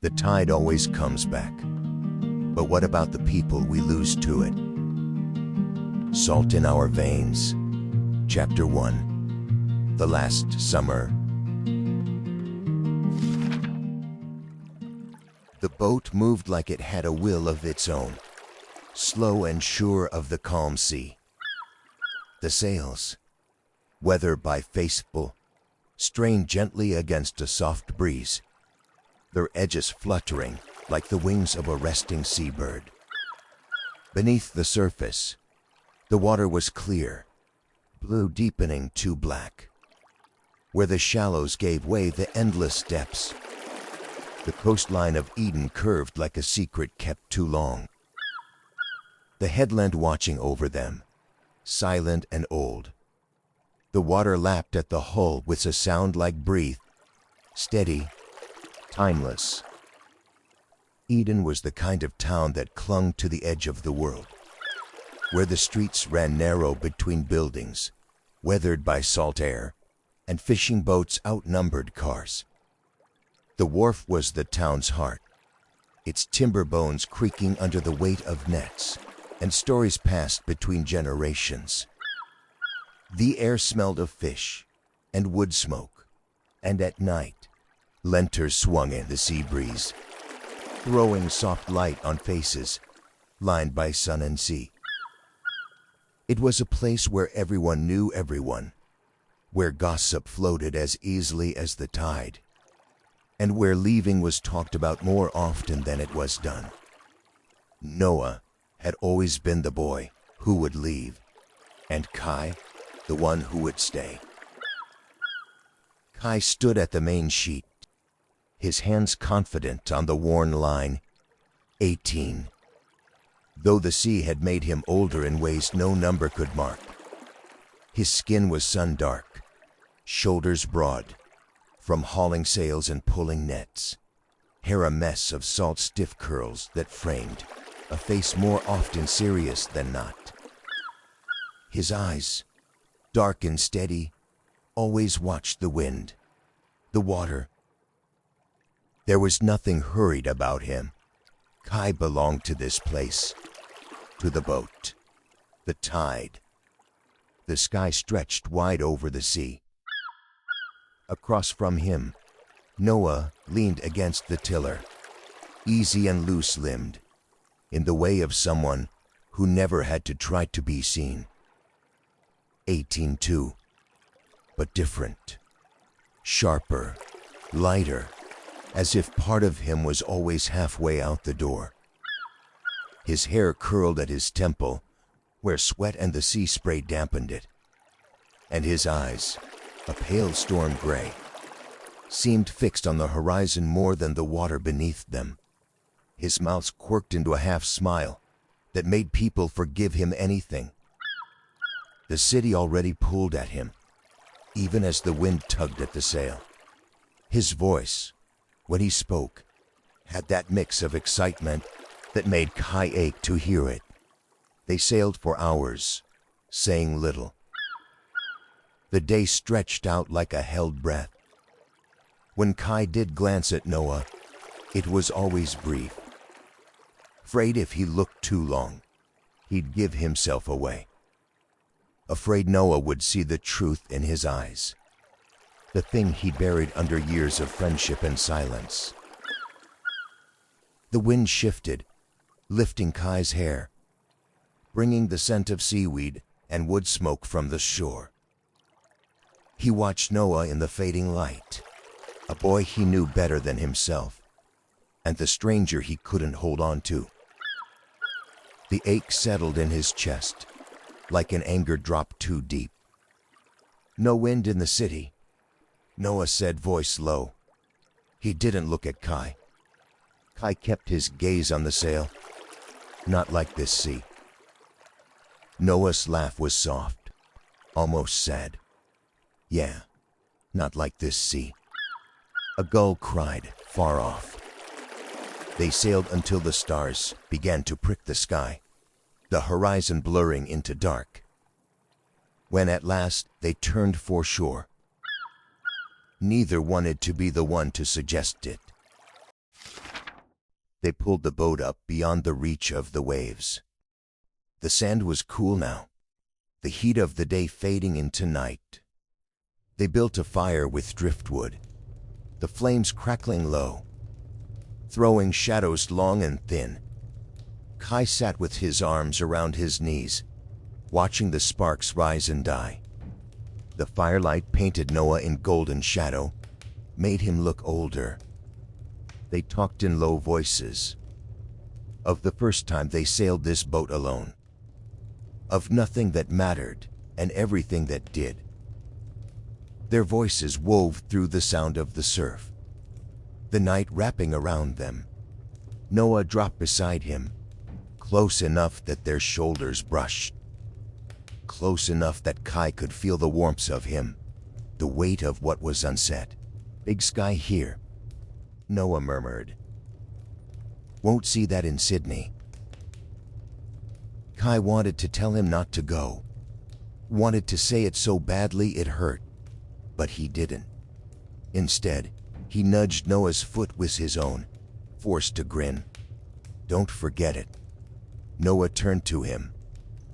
The tide always comes back. But what about the people we lose to it? Salt in Our Veins, Chapter 1. The Last Summer. The boat moved like it had a will of its own, slow and sure of the calm sea. The sails, weather by faithful, strained gently against a soft breeze, their edges fluttering like the wings of a resting seabird. Beneath the surface, the water was clear, blue deepening to black. Where the shallows gave way the endless depths, the coastline of Eden curved like a secret kept too long. The headland watching over them, silent and old. The water lapped at the hull with a sound like breath, steady, timeless. Eden was the kind of town that clung to the edge of the world, where the streets ran narrow between buildings, weathered by salt air, and fishing boats outnumbered cars. The wharf was the town's heart, its timber bones creaking under the weight of nets, and stories passed between generations. The air smelled of fish and wood smoke, and at night, lanterns swung in the sea breeze, throwing soft light on faces lined by sun and sea. It was a place where everyone knew everyone, where gossip floated as easily as the tide, and where leaving was talked about more often than it was done. Noah had always been the boy who would leave, and Kai, the one who would stay. Kai stood at the main sheet, his hands confident on the worn line, 18. Though the sea had made him older in ways no number could mark. His skin was sun-dark, shoulders broad, from hauling sails and pulling nets, hair a mess of salt-stiff curls that framed a face more often serious than not. His eyes, dark and steady, always watched the wind, the water. There was nothing hurried about him. Kai belonged to this place, to the boat, the tide. The sky stretched wide over the sea. Across from him, Noah leaned against the tiller, easy and loose-limbed, in the way of someone who never had to try to be seen. 18 too, but different, sharper, lighter, as if part of him was always halfway out the door. His hair curled at his temple, where sweat and the sea spray dampened it, and his eyes, a pale storm gray, seemed fixed on the horizon more than the water beneath them. His mouth quirked into a half-smile that made people forgive him anything. The city already pulled at him, even as the wind tugged at the sail. His voice, when he spoke, had that mix of excitement that made Kai ache to hear it. They sailed for hours, saying little. The day stretched out like a held breath. When Kai did glance at Noah, it was always brief. Afraid if he looked too long, he'd give himself away. Afraid Noah would see the truth in his eyes, the thing he'd buried under years of friendship and silence. The wind shifted, lifting Kai's hair, bringing the scent of seaweed and wood smoke from the shore. He watched Noah in the fading light, a boy he knew better than himself, and the stranger he couldn't hold on to. The ache settled in his chest, like an anger dropped too deep. No wind in the city, Noah said, voice low. He didn't look at Kai. Kai kept his gaze on the sail. Not like this sea. Noah's laugh was soft, almost sad. Yeah, not like this sea. A gull cried, far off. They sailed until the stars began to prick the sky, the horizon blurring into dark. When at last they turned for shore, neither wanted to be the one to suggest it. They pulled the boat up beyond the reach of the waves. The sand was cool now, the heat of the day fading into night. They built a fire with driftwood, the flames crackling low, throwing shadows long and thin. Kai sat with his arms around his knees, watching the sparks rise and die. The firelight painted Noah in golden shadow, made him look older. They talked in low voices, of the first time they sailed this boat alone, of nothing that mattered and everything that did. Their voices wove through the sound of the surf, the night wrapping around them. Noah dropped beside him, close enough that their shoulders brushed, close enough that Kai could feel the warmth of him, the weight of what was unsaid. "Big sky here," Noah murmured. "Won't see that in Sydney." Kai wanted to tell him not to go, wanted to say it so badly it hurt, but he didn't. Instead, he nudged Noah's foot with his own, forced to grin. "Don't forget it." Noah turned to him,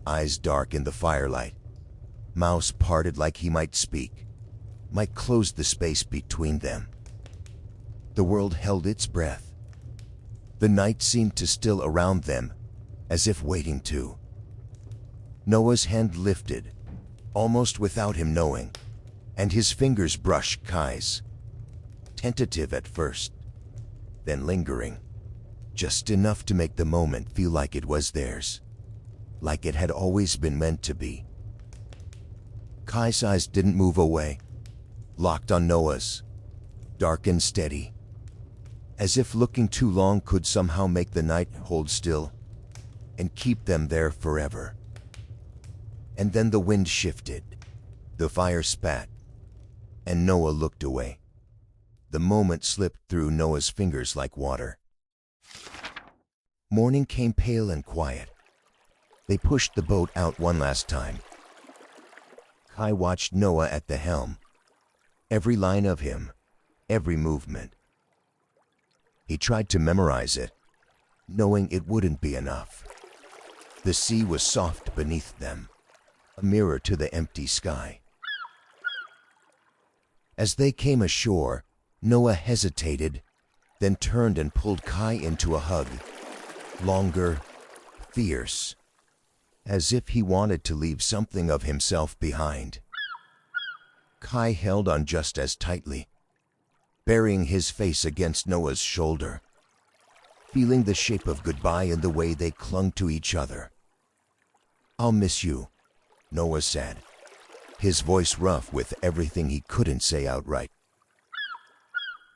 eyes dark in the firelight, mouth parted like he might speak, might close the space between them. The world held its breath. The night seemed to still around them, as if waiting to. Noah's hand lifted, almost without him knowing, and his fingers brushed Kai's. Tentative at first, then lingering, just enough to make the moment feel like it was theirs, like it had always been meant to be. Kai's eyes didn't move away, locked on Noah's, dark and steady, as if looking too long could somehow make the night hold still and keep them there forever. And then the wind shifted, the fire spat, and Noah looked away. The moment slipped through Noah's fingers like water. Morning came pale and quiet. They pushed the boat out one last time. Kai watched Noah at the helm, every line of him, every movement. He tried to memorize it, knowing it wouldn't be enough. The sea was soft beneath them, a mirror to the empty sky. As they came ashore, Noah hesitated, then turned and pulled Kai into a hug, longer, fierce, as if he wanted to leave something of himself behind. Kai held on just as tightly, burying his face against Noah's shoulder, feeling the shape of goodbye in the way they clung to each other. "I'll miss you," Noah said, his voice rough with everything he couldn't say outright.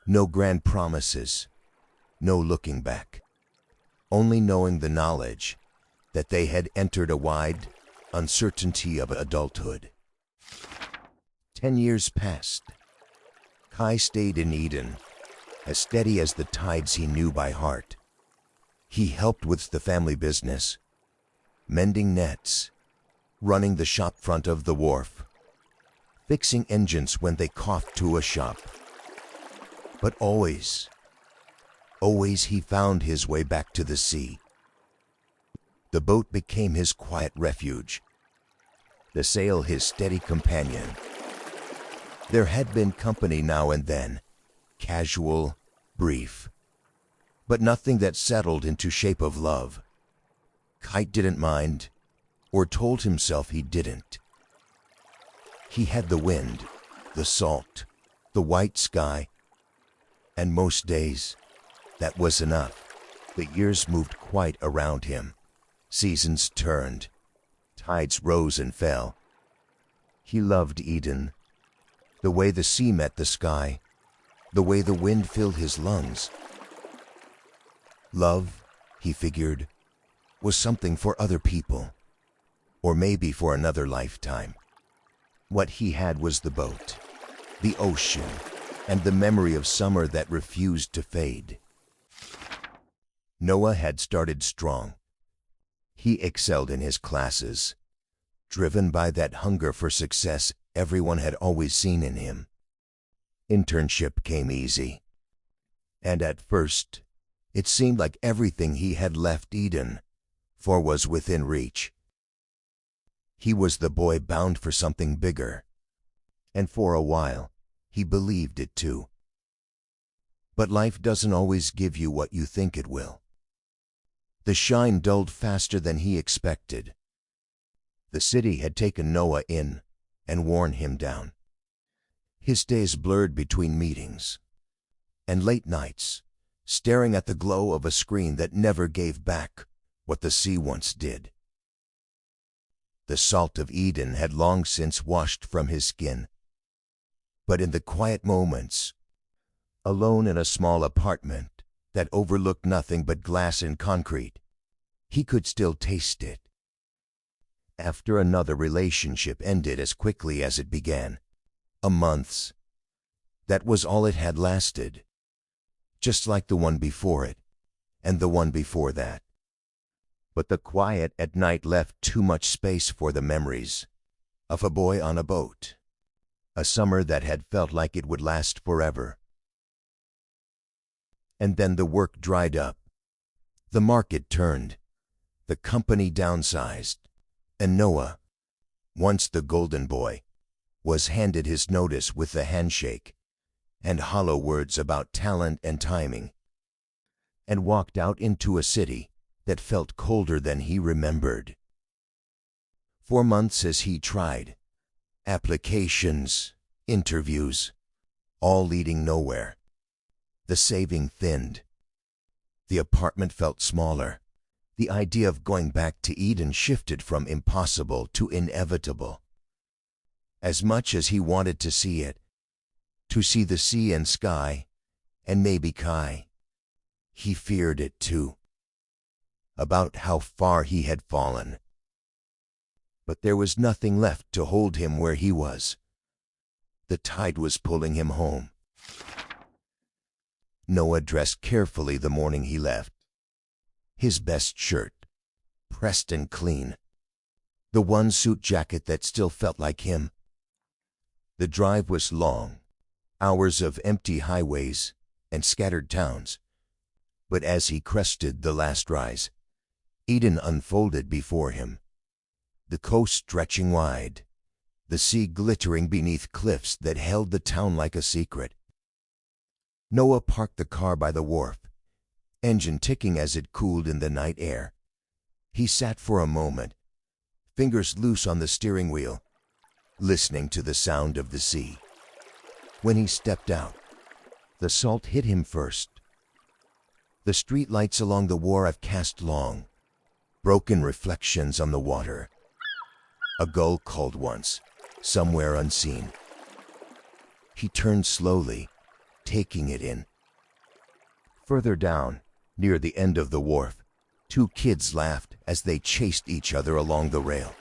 No grand promises, no looking back, only knowing the knowledge that they had entered a wide uncertainty of adulthood. 10 years passed. Kai stayed in Eden, as steady as the tides he knew by heart. He helped with the family business, mending nets, running the shop front of the wharf, fixing engines when they coughed to a shop. But always he found his way back to the sea. The boat became his quiet refuge, the sail his steady companion. There had been company now and then, casual, brief, but nothing that settled into shape of love. Kite didn't mind, or told himself he didn't. He had the wind, the salt, the white sky, and most days, that was enough. The years moved quite around him. Seasons turned, tides rose and fell. He loved Eden, the way the sea met the sky, the way the wind filled his lungs. Love, he figured, was something for other people, or maybe for another lifetime. What he had was the boat, the ocean, and the memory of summer that refused to fade. Noah had started strong. He excelled in his classes, driven by that hunger for success everyone had always seen in him. Internship came easy, and at first, It seemed like everything he had left Eden for was within reach. He was the boy bound for something bigger, and for a while he believed it too. But life doesn't always give you what you think it will. The shine dulled faster than he expected. The city had taken Noah in and worn him down. His days blurred between meetings and late nights, staring at the glow of a screen that never gave back what the sea once did. The salt of Eden had long since washed from his skin. But in the quiet moments, alone in a small apartment that overlooked nothing but glass and concrete, he could still taste it. After another relationship ended as quickly as it began, a month's, that was all it had lasted. Just like the one before it, and the one before that. But the quiet at night left too much space for the memories of a boy on a boat, a summer that had felt like it would last forever. And then the work dried up. The market turned. The company downsized. And Noah, once the golden boy, was handed his notice with a handshake and hollow words about talent and timing, and walked out into a city that felt colder than he remembered. For months as he tried, applications, interviews, all leading nowhere, the saving thinned. The apartment felt smaller. The idea of going back to Eden shifted from impossible to inevitable. As much as he wanted to see it, to see the sea and sky, and maybe Kai, he feared it too. About how far he had fallen. But there was nothing left to hold him where he was. The tide was pulling him home. Noah dressed carefully the morning he left. His best shirt, pressed and clean. The one suit jacket that still felt like him. The drive was long, hours of empty highways and scattered towns. But as he crested the last rise, Eden unfolded before him. The coast stretching wide, the sea glittering beneath cliffs that held the town like a secret. Noah parked the car by the wharf, engine ticking as it cooled in the night air. He sat for a moment, fingers loose on the steering wheel, listening to the sound of the sea. When he stepped out, the salt hit him first. The street lights along the wharf cast long, broken reflections on the water. A gull called once, somewhere unseen. He turned slowly, taking it in. Further down, near the end of the wharf, two kids laughed as they chased each other along the rail,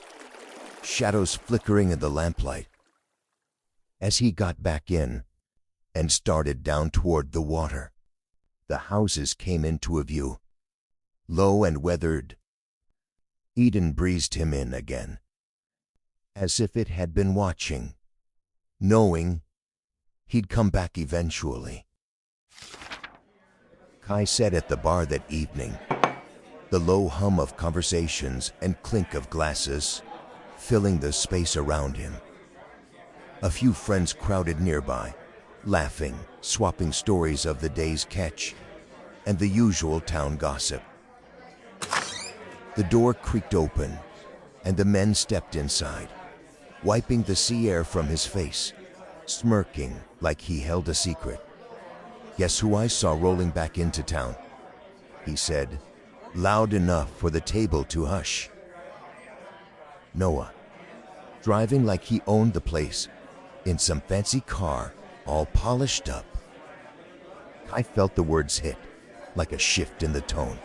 shadows flickering in the lamplight. As he got back in and started down toward the water, the houses came into a view, low and weathered. Eden breezed him in again, as if it had been watching, knowing he'd come back eventually. Kai sat at the bar that evening, the low hum of conversations and clink of glasses filling the space around him. A few friends crowded nearby, laughing, swapping stories of the day's catch and the usual town gossip. The door creaked open, and the men stepped inside, wiping the sea air from his face, smirking like he held a secret. "Guess who I saw rolling back into town?" he said, loud enough for the table to hush. Noah, driving like he owned the place, in some fancy car, all polished up. I felt the words hit, like a shift in the tone.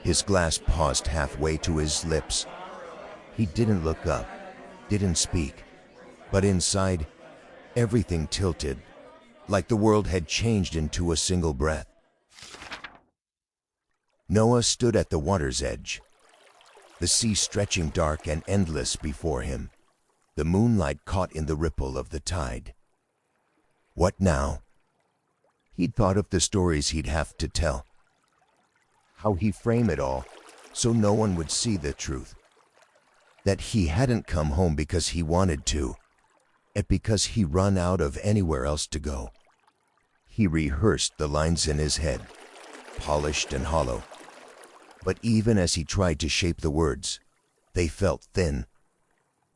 His glass paused halfway to his lips. He didn't look up, didn't speak, but inside, everything tilted, like the world had changed into a single breath. Noah stood at the water's edge, the sea stretching dark and endless before him, the moonlight caught in the ripple of the tide. What now? He'd thought of the stories he'd have to tell, how he framed it all so no one would see the truth. That he hadn't come home because he wanted to, and because he run out of anywhere else to go. He rehearsed the lines in his head, polished and hollow. But even as he tried to shape the words, they felt thin.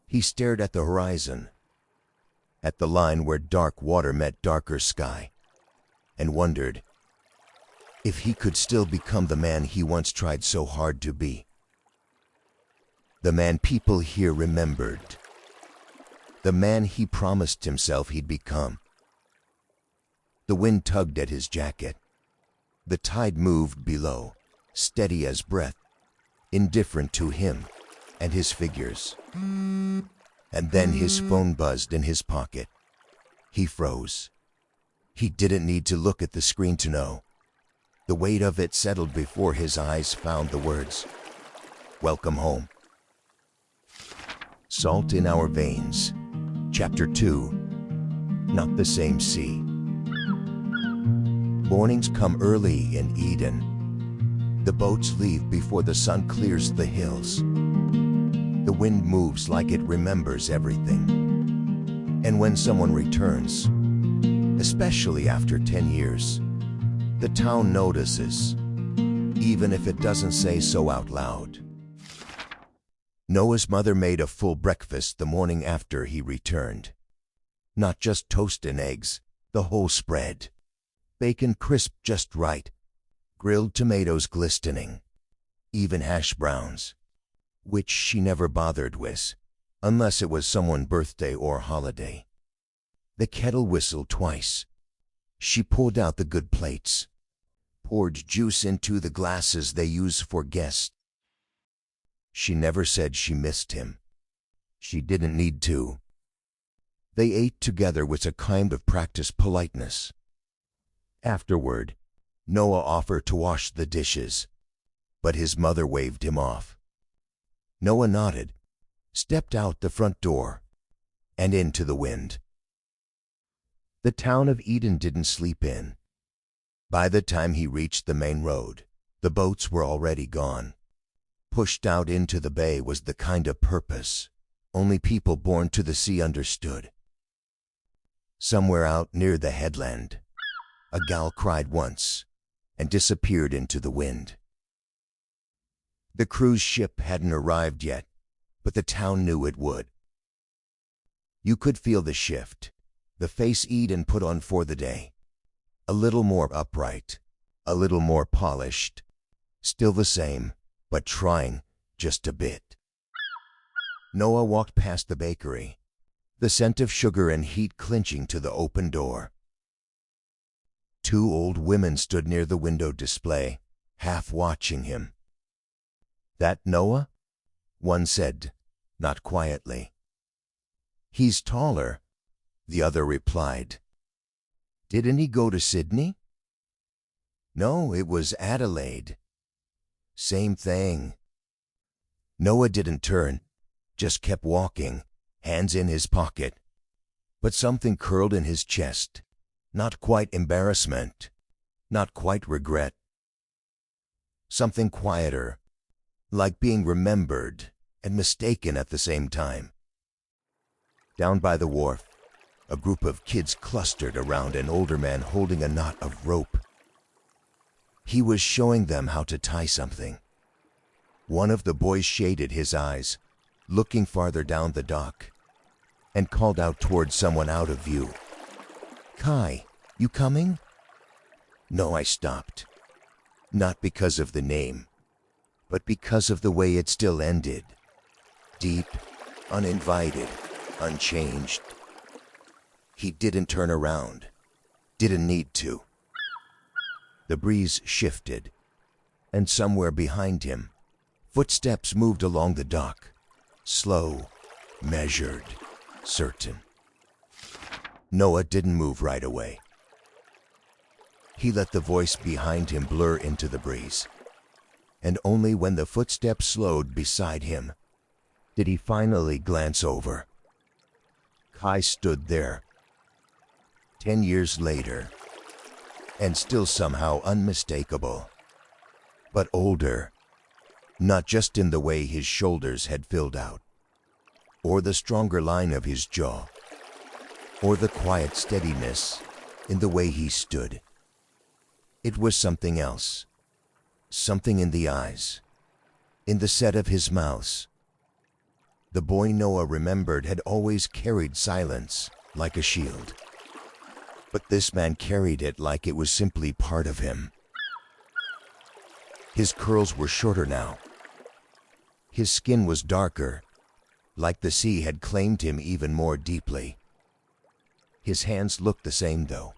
He stared at the horizon, at the line where dark water met darker sky, and wondered if he could still become the man he once tried so hard to be. The man people here remembered. The man he promised himself he'd become. The wind tugged at his jacket. The tide moved below, steady as breath, indifferent to him and his figures. And then his phone buzzed in his pocket. He froze. He didn't need to look at the screen to know. The weight of it settled before his eyes found the words, "Welcome home." Salt in Our Veins, Chapter 2, Not the Same Sea. Mornings come early in Eden. The boats leave before the sun clears the hills. The wind moves like it remembers everything. And when someone returns, especially after 10 years, the town notices, even if it doesn't say so out loud. Noah's mother made a full breakfast the morning after he returned. Not just toast and eggs, the whole spread. Bacon crisp just right, grilled tomatoes glistening, even hash browns, which she never bothered with, unless it was someone's birthday or holiday. The kettle whistled twice. She pulled out the good plates, poured juice into the glasses they use for guests. She never said she missed him. She didn't need to. They ate together with a kind of practiced politeness. Afterward, Noah offered to wash the dishes, but his mother waved him off. Noah nodded, stepped out the front door, and into the wind. The town of Eden didn't sleep in. By the time he reached the main road, the boats were already gone. Pushed out into the bay was the kind of purpose only people born to the sea understood. Somewhere out near the headland, a gal cried once and disappeared into the wind. The cruise ship hadn't arrived yet, but the town knew it would. You could feel the shift, the face Eden put on for the day. A little more upright, a little more polished, still the same, but trying just a bit. Noah walked past the bakery, the scent of sugar and heat clinching to the open door. Two old women stood near the window display, half watching him. "That Noah?" one said, not quietly. "He's taller," the other replied. "Didn't he go to Sydney?" "No, it was Adelaide." "Same thing." Noah didn't turn, just kept walking, hands in his pocket. But something curled in his chest, not quite embarrassment, not quite regret. Something quieter, like being remembered and mistaken at the same time. Down by the wharf, a group of kids clustered around an older man holding a knot of rope. He was showing them how to tie something. One of the boys shaded his eyes, looking farther down the dock, and called out towards someone out of view. "Kai, you coming?" No, I stopped. Not because of the name, but because of the way it still ended. Deep, uninvited, unchanged. He didn't turn around, didn't need to. The breeze shifted, and somewhere behind him, footsteps moved along the dock, slow, measured, certain. Noah didn't move right away. He let the voice behind him blur into the breeze, and only when the footsteps slowed beside him did he finally glance over. Kai stood there, 10 years later, and still somehow unmistakable. but older, not just in the way his shoulders had filled out, or the stronger line of his jaw, or the quiet steadiness in the way he stood. It was something else, something in the eyes, in the set of his mouth. The boy Noah remembered had always carried silence like a shield, but this man carried it like it was simply part of him. His curls were shorter now. His skin was darker, like the sea had claimed him even more deeply. His hands looked the same though.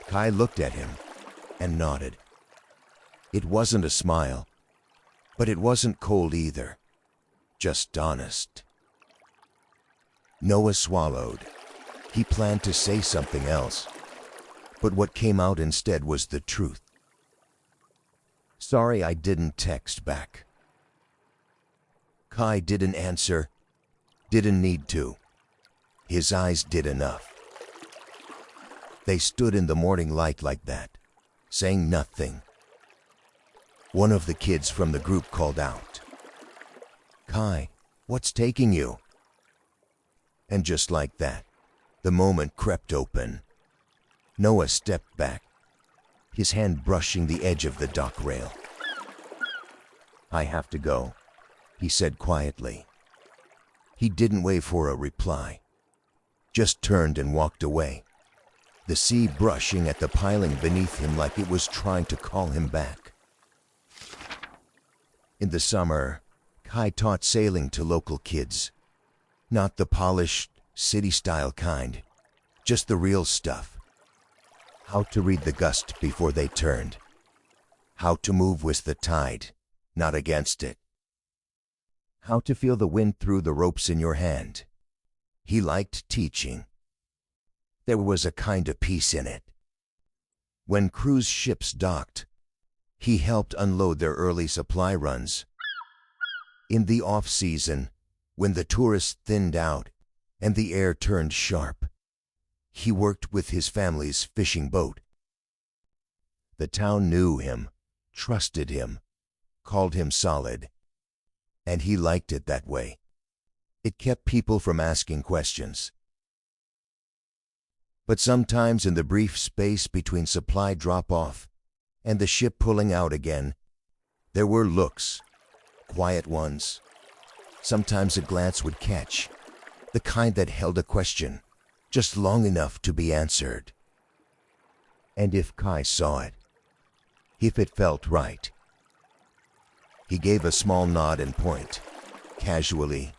Kai looked at him and nodded. It wasn't a smile, but it wasn't cold either, just honest. Noah swallowed. He planned to say something else, but what came out instead was the truth. Sorry I didn't text back. Kai didn't answer, didn't need to. His eyes did enough. They stood in the morning light like that, saying nothing. One of the kids from the group called out, "Kai, what's taking you?" And just like that, the moment crept open. Noah stepped back, his hand brushing the edge of the dock rail. "I have to go," he said quietly. He didn't wait for a reply, just turned and walked away, the sea brushing at the piling beneath him like it was trying to call him back. In the summer, Kai taught sailing to local kids. Not the polished, city-style kind, just the real stuff. How to read the gust before they turned. How to move with the tide, not against it. How to feel the wind through the ropes in your hand. He liked teaching. There was a kind of peace in it. When cruise ships docked, he helped unload their early supply runs. In the off-season, when the tourists thinned out and the air turned sharp, he worked with his family's fishing boat. The town knew him, trusted him, called him solid, and he liked it that way. It kept people from asking questions. But sometimes in the brief space between supply drop-off and the ship pulling out again, there were looks, quiet ones. Sometimes a glance would catch, the kind that held a question, just long enough to be answered. And if Kai saw it, if it felt right, he gave a small nod and point, casually,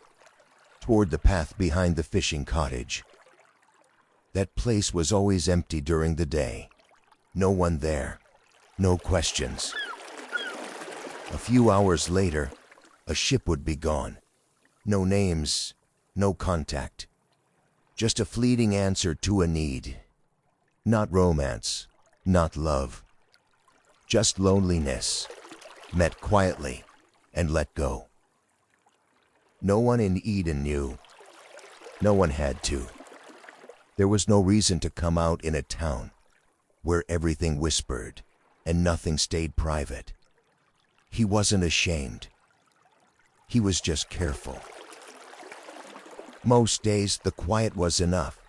toward the path behind the fishing cottage. That place was always empty during the day. No one there, no questions. A few hours later, a ship would be gone. No names, no contact. Just a fleeting answer to a need. Not romance, not love. Just loneliness, met quietly and let go. No one in Eden knew. No one had to. There was no reason to come out in a town where everything whispered and nothing stayed private. He wasn't ashamed. He was just careful. Most days the quiet was enough.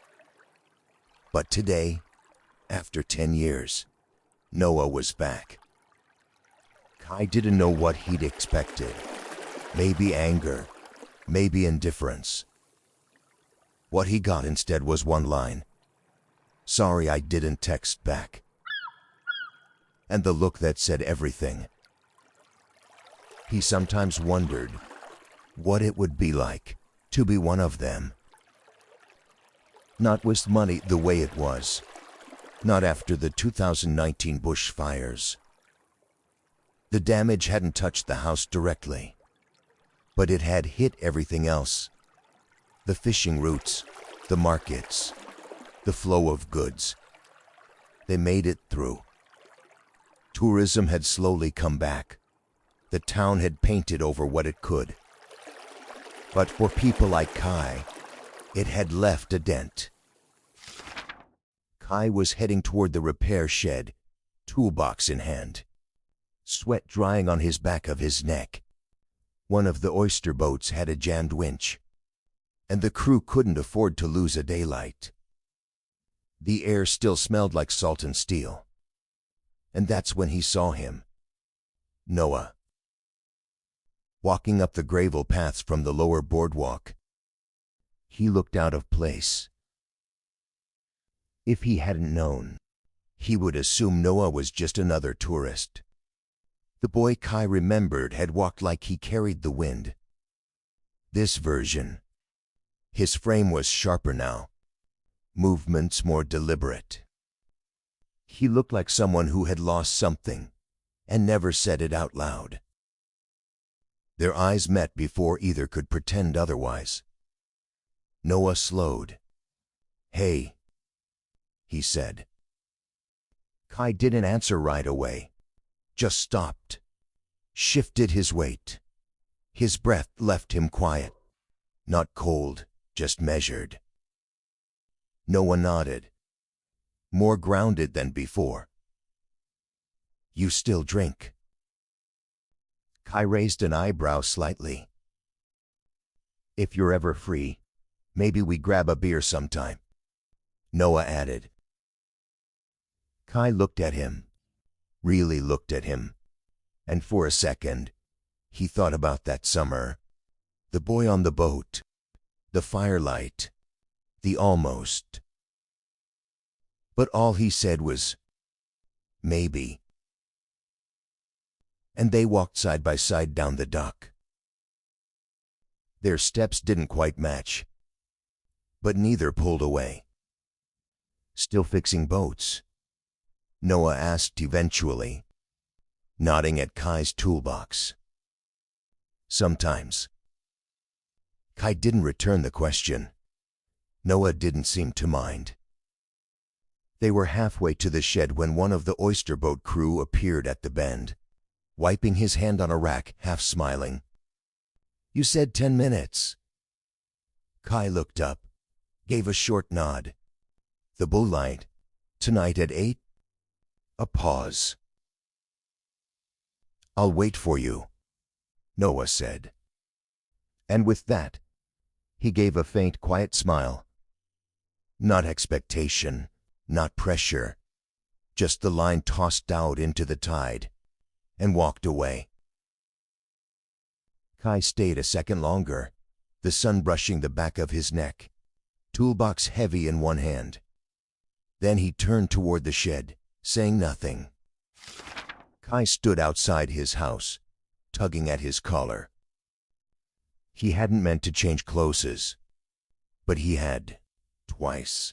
But today, after 10 years, Noah was back. Kai didn't know what he'd expected. Maybe anger, maybe indifference. What he got instead was one line. "Sorry I didn't text back." And the look that said everything. He sometimes wondered what it would be like to be one of them. Not with money the way it was. Not after the 2019 bushfires. The damage hadn't touched the house directly, but it had hit everything else. The fishing routes, the markets, the flow of goods. They made it through. Tourism had slowly come back. The town had painted over what it could. But for people like Kai, it had left a dent. Kai was heading toward the repair shed toolbox in hand, sweat drying on his back of his neck. One of the oyster boats had a jammed winch, and the crew couldn't afford to lose a daylight. The air still smelled like salt and steel. And that's when he saw him. Noah. Walking up the gravel paths from the lower boardwalk. He looked out of place. If he hadn't known, he would assume Noah was just another tourist. The boy Kai remembered had walked like he carried the wind. This version. His frame was sharper now, movements more deliberate. He looked like someone who had lost something and never said it out loud. Their eyes met before either could pretend otherwise. Noah slowed. "Hey," he said. Kai didn't answer right away, just stopped, shifted his weight. His breath left him quiet, not cold, just measured. Noah nodded, more grounded than before. "You still drink?" Kai raised an eyebrow slightly. "If you're ever free, maybe we grab a beer sometime," Noah added. Kai looked at him, really looked at him, and for a second, he thought about that summer, the boy on the boat, the firelight, the almost. But all he said was, "Maybe." And they walked side by side down the dock. Their steps didn't quite match, but neither pulled away. "Still fixing boats?" Noah asked eventually, nodding at Kai's toolbox. "Sometimes." Kai didn't return the question. Noah didn't seem to mind. They were halfway to the shed when one of the oyster boat crew appeared at the bend, wiping his hand on a rack, half smiling. "You said 10 minutes. Kai looked up, gave a short nod. "The bull light, tonight at 8? A pause. "I'll wait for you," Noah said. And with that, he gave a faint, quiet smile. Not expectation, not pressure, just the line tossed out into the tide, and walked away. Kai stayed a second longer, the sun brushing the back of his neck, toolbox heavy in one hand. Then he turned toward the shed, saying nothing. Kai stood outside his house, tugging at his collar. He hadn't meant to change clothes, but he had, twice.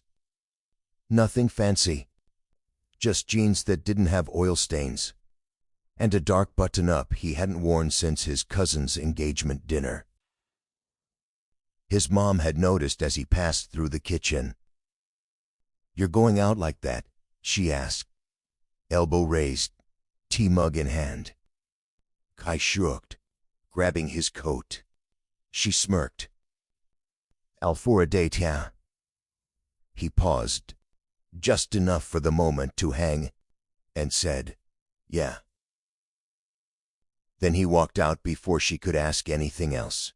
Nothing fancy, just jeans that didn't have oil stains, and a dark button-up he hadn't worn since his cousin's engagement dinner. His mom had noticed as he passed through the kitchen. "You're going out like that?" she asked, elbow raised, tea mug in hand. Kai shrugged, grabbing his coat. She smirked. "All for a date, yeah?" He paused, just enough for the moment to hang, and said, "Yeah." Then he walked out before she could ask anything else.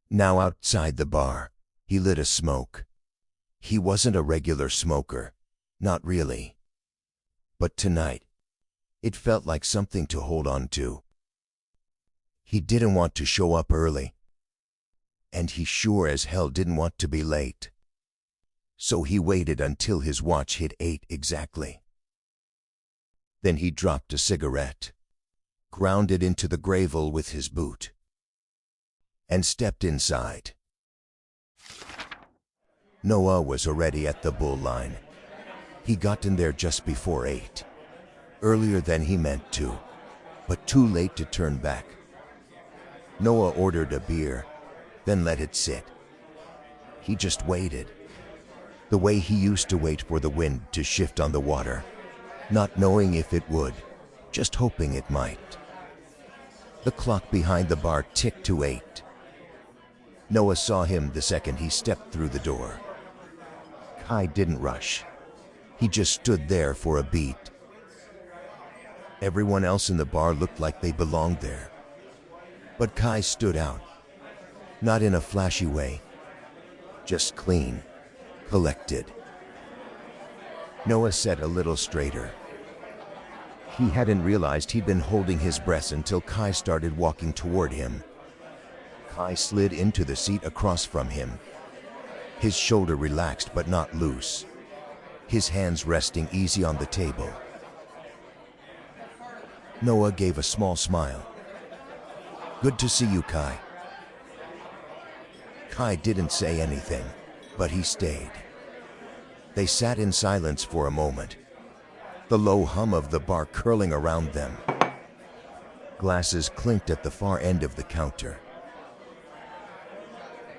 Now outside the bar, he lit a smoke. He wasn't a regular smoker, not really. But tonight, it felt like something to hold on to. He didn't want to show up early, and he sure as hell didn't want to be late. So he waited until his watch hit 8 exactly. Then he dropped a cigarette, ground it into the gravel with his boot, and stepped inside. Noah was already at the bull line. He got in there just before 8, earlier than he meant to, but too late to turn back. Noah ordered a beer, then let it sit. He just waited, the way he used to wait for the wind to shift on the water, not knowing if it would, just hoping it might. The clock behind the bar ticked to 8. Noah saw him the second he stepped through the door. Kai didn't rush. He just stood there for a beat. Everyone else in the bar looked like they belonged there. But Kai stood out. Not in a flashy way. Just clean, collected. Noah sat a little straighter. He hadn't realized he'd been holding his breath until Kai started walking toward him. Kai slid into the seat across from him. His shoulder relaxed but not loose. His hands resting easy on the table. Noah gave a small smile. "Good to see you, Kai." Kai didn't say anything, but he stayed. They sat in silence for a moment, the low hum of the bar curling around them. Glasses clinked at the far end of the counter.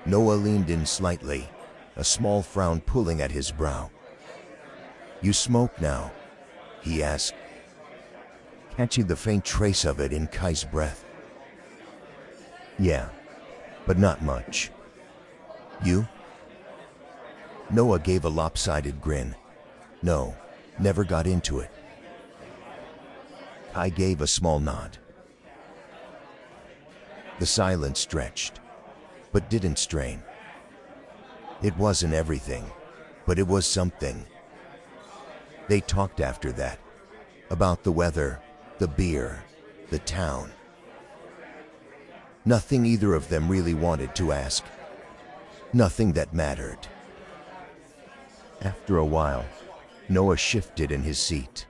Noah leaned in slightly, a small frown pulling at his brow. "You smoke now?" he asked, catching the faint trace of it in Kai's breath. "Yeah, but not much." "You?" Noah gave a lopsided grin. "No, never got into it." Kai gave a small nod. The silence stretched, but didn't strain. It wasn't everything, but it was something. They talked after that, about the weather, the beer, the town. Nothing either of them really wanted to ask. Nothing that mattered. After a while, Noah shifted in his seat.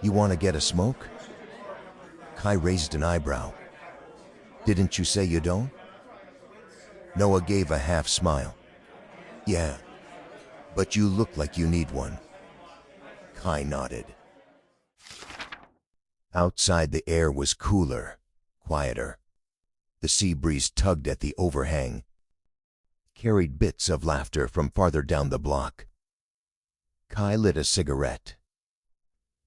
"You want to get a smoke?" Kai raised an eyebrow. "Didn't you say you don't?" Noah gave a half smile. "Yeah, but you look like you need one." Kai nodded. Outside the air was cooler, quieter. The sea breeze tugged at the overhang, carried bits of laughter from farther down the block. Kai lit a cigarette.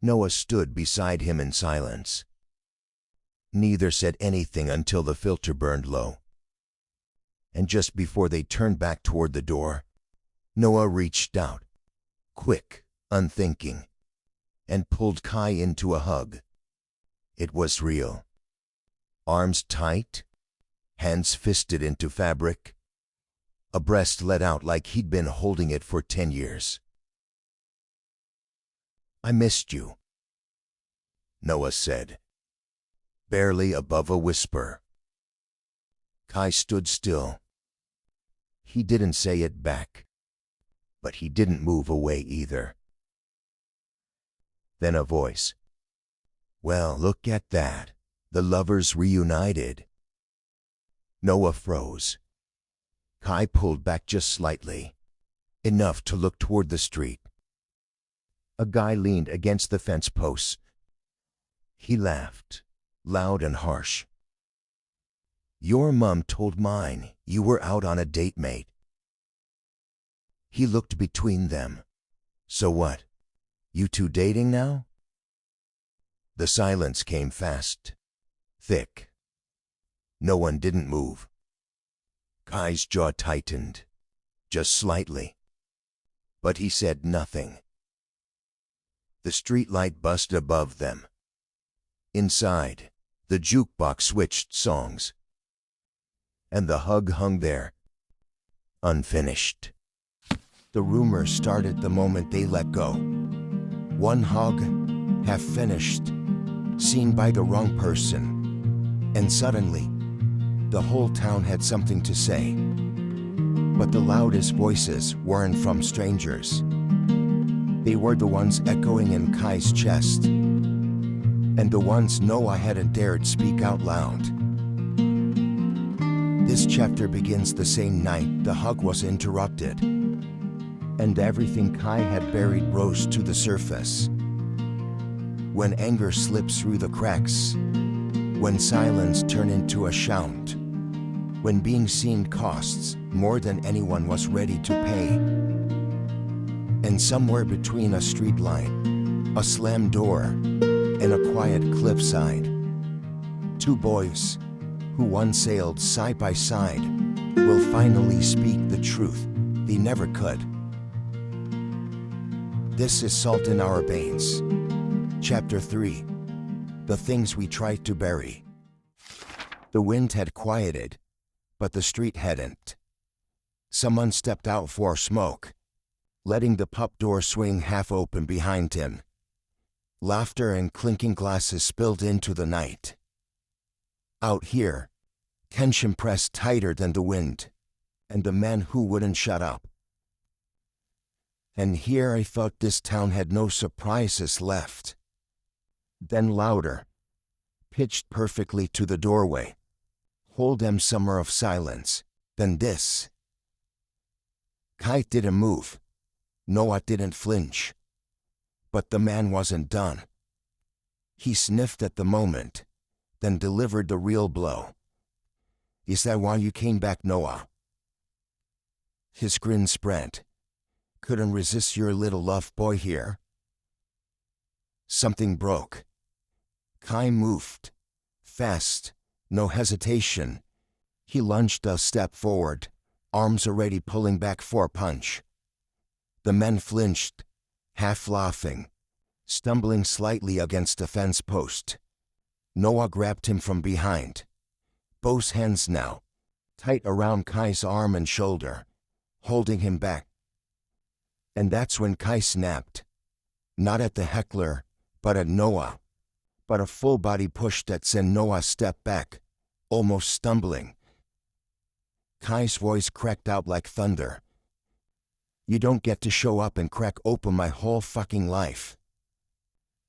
Noah stood beside him in silence. Neither said anything until the filter burned low. And just before they turned back toward the door, Noah reached out, quick, unthinking, and pulled Kai into a hug. It was real. Arms tight, hands fisted into fabric, a breast let out like he'd been holding it for 10 years. "I missed you," Noah said, barely above a whisper. Kai stood still. He didn't say it back, but he didn't move away either. Then a voice. "Well, look at that. The lovers reunited." Noah froze. Kai pulled back just slightly, enough to look toward the street. A guy leaned against the fence posts. He laughed, loud and harsh. "Your mom told mine you were out on a date, mate." He looked between them. "So what? You two dating now?" The silence came fast, thick. No one didn't move. Kai's jaw tightened, just slightly. But he said nothing. The streetlight buzzed above them. Inside, the jukebox switched songs. And the hug hung there, unfinished. The rumor started the moment they let go. One hug, half finished, seen by the wrong person. And suddenly, the whole town had something to say. But the loudest voices weren't from strangers. They were the ones echoing in Kai's chest, and the ones Noah hadn't dared speak out loud. This chapter begins the same night the hug was interrupted, and everything Kai had buried rose to the surface. When anger slips through the cracks, when silence turned into a shout, when being seen costs more than anyone was ready to pay. And somewhere between a street light, a slammed door, and a quiet cliffside, two boys, who once sailed side by side, will finally speak the truth they never could. This is Salt in Our Veins. Chapter 3. The Things We Tried to Bury. The wind had quieted, but the street hadn't. Someone stepped out for a smoke, letting the pub door swing half open behind him. Laughter and clinking glasses spilled into the night. Out here, tension pressed tighter than the wind, and the man who wouldn't shut up. And here I thought this town had no surprises left. Then louder, pitched perfectly to the doorway. Whole damn summer of silence, then this. Kite didn't move. Noah didn't flinch. But the man wasn't done. He sniffed at the moment, then delivered the real blow. Is that why you came back, Noah? His grin spread. Couldn't resist your little love boy here. Something broke. Kai moved. Fast, no hesitation. He lunged a step forward, arms already pulling back for a punch. The man flinched, half laughing, stumbling slightly against a fence post. Noah grabbed him from behind. Both hands now, tight around Kai's arm and shoulder, holding him back. And that's when Kai snapped. Not at the heckler, but at Noah. But a full body push that sent Noah step back, almost stumbling. Kai's voice cracked out like thunder. You don't get to show up and crack open my whole fucking life.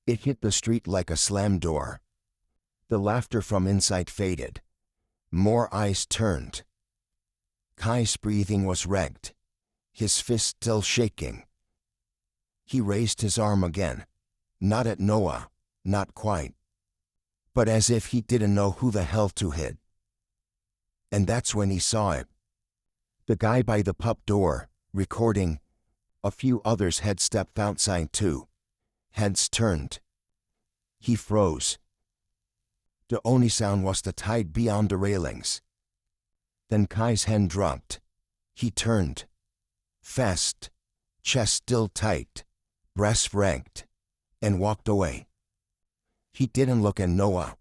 It hit the street like a slam door. The laughter from inside faded. More eyes turned. Kai's breathing was ragged, his fist still shaking. He raised his arm again, not at Noah, not quite, but as if he didn't know who the hell to hit. And that's when he saw it. The guy by the pub door, recording. A few others had stepped outside too. Heads turned. He froze. The only sound was the tide beyond the railings. Then Kai's hand dropped. He turned. Fast, chest still tight, breast ragged, and walked away. He didn't look at Noah.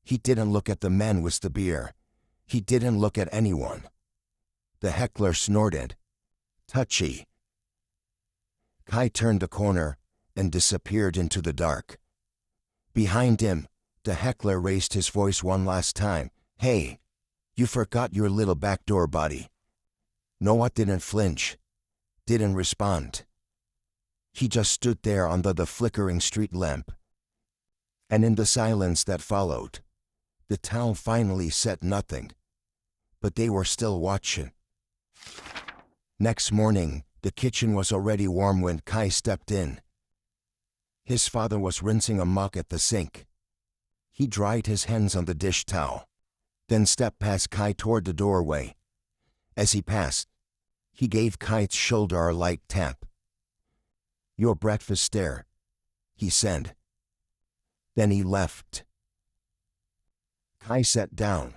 He didn't look at the man with the beer. He didn't look at anyone. The heckler snorted. Touchy. Kai turned the corner and disappeared into the dark. Behind him, the heckler raised his voice one last time. Hey, you forgot your little backdoor buddy. Noah didn't flinch, didn't respond. He just stood there under the flickering street lamp. And in the silence that followed, the town finally said nothing. But they were still watching. Next morning, the kitchen was already warm when Kai stepped in. His father was rinsing a mug at the sink. He dried his hands on the dish towel, then stepped past Kai toward the doorway. As he passed, he gave Kai's shoulder a light tap. Your breakfast there, he said. Then he left. Kai sat down.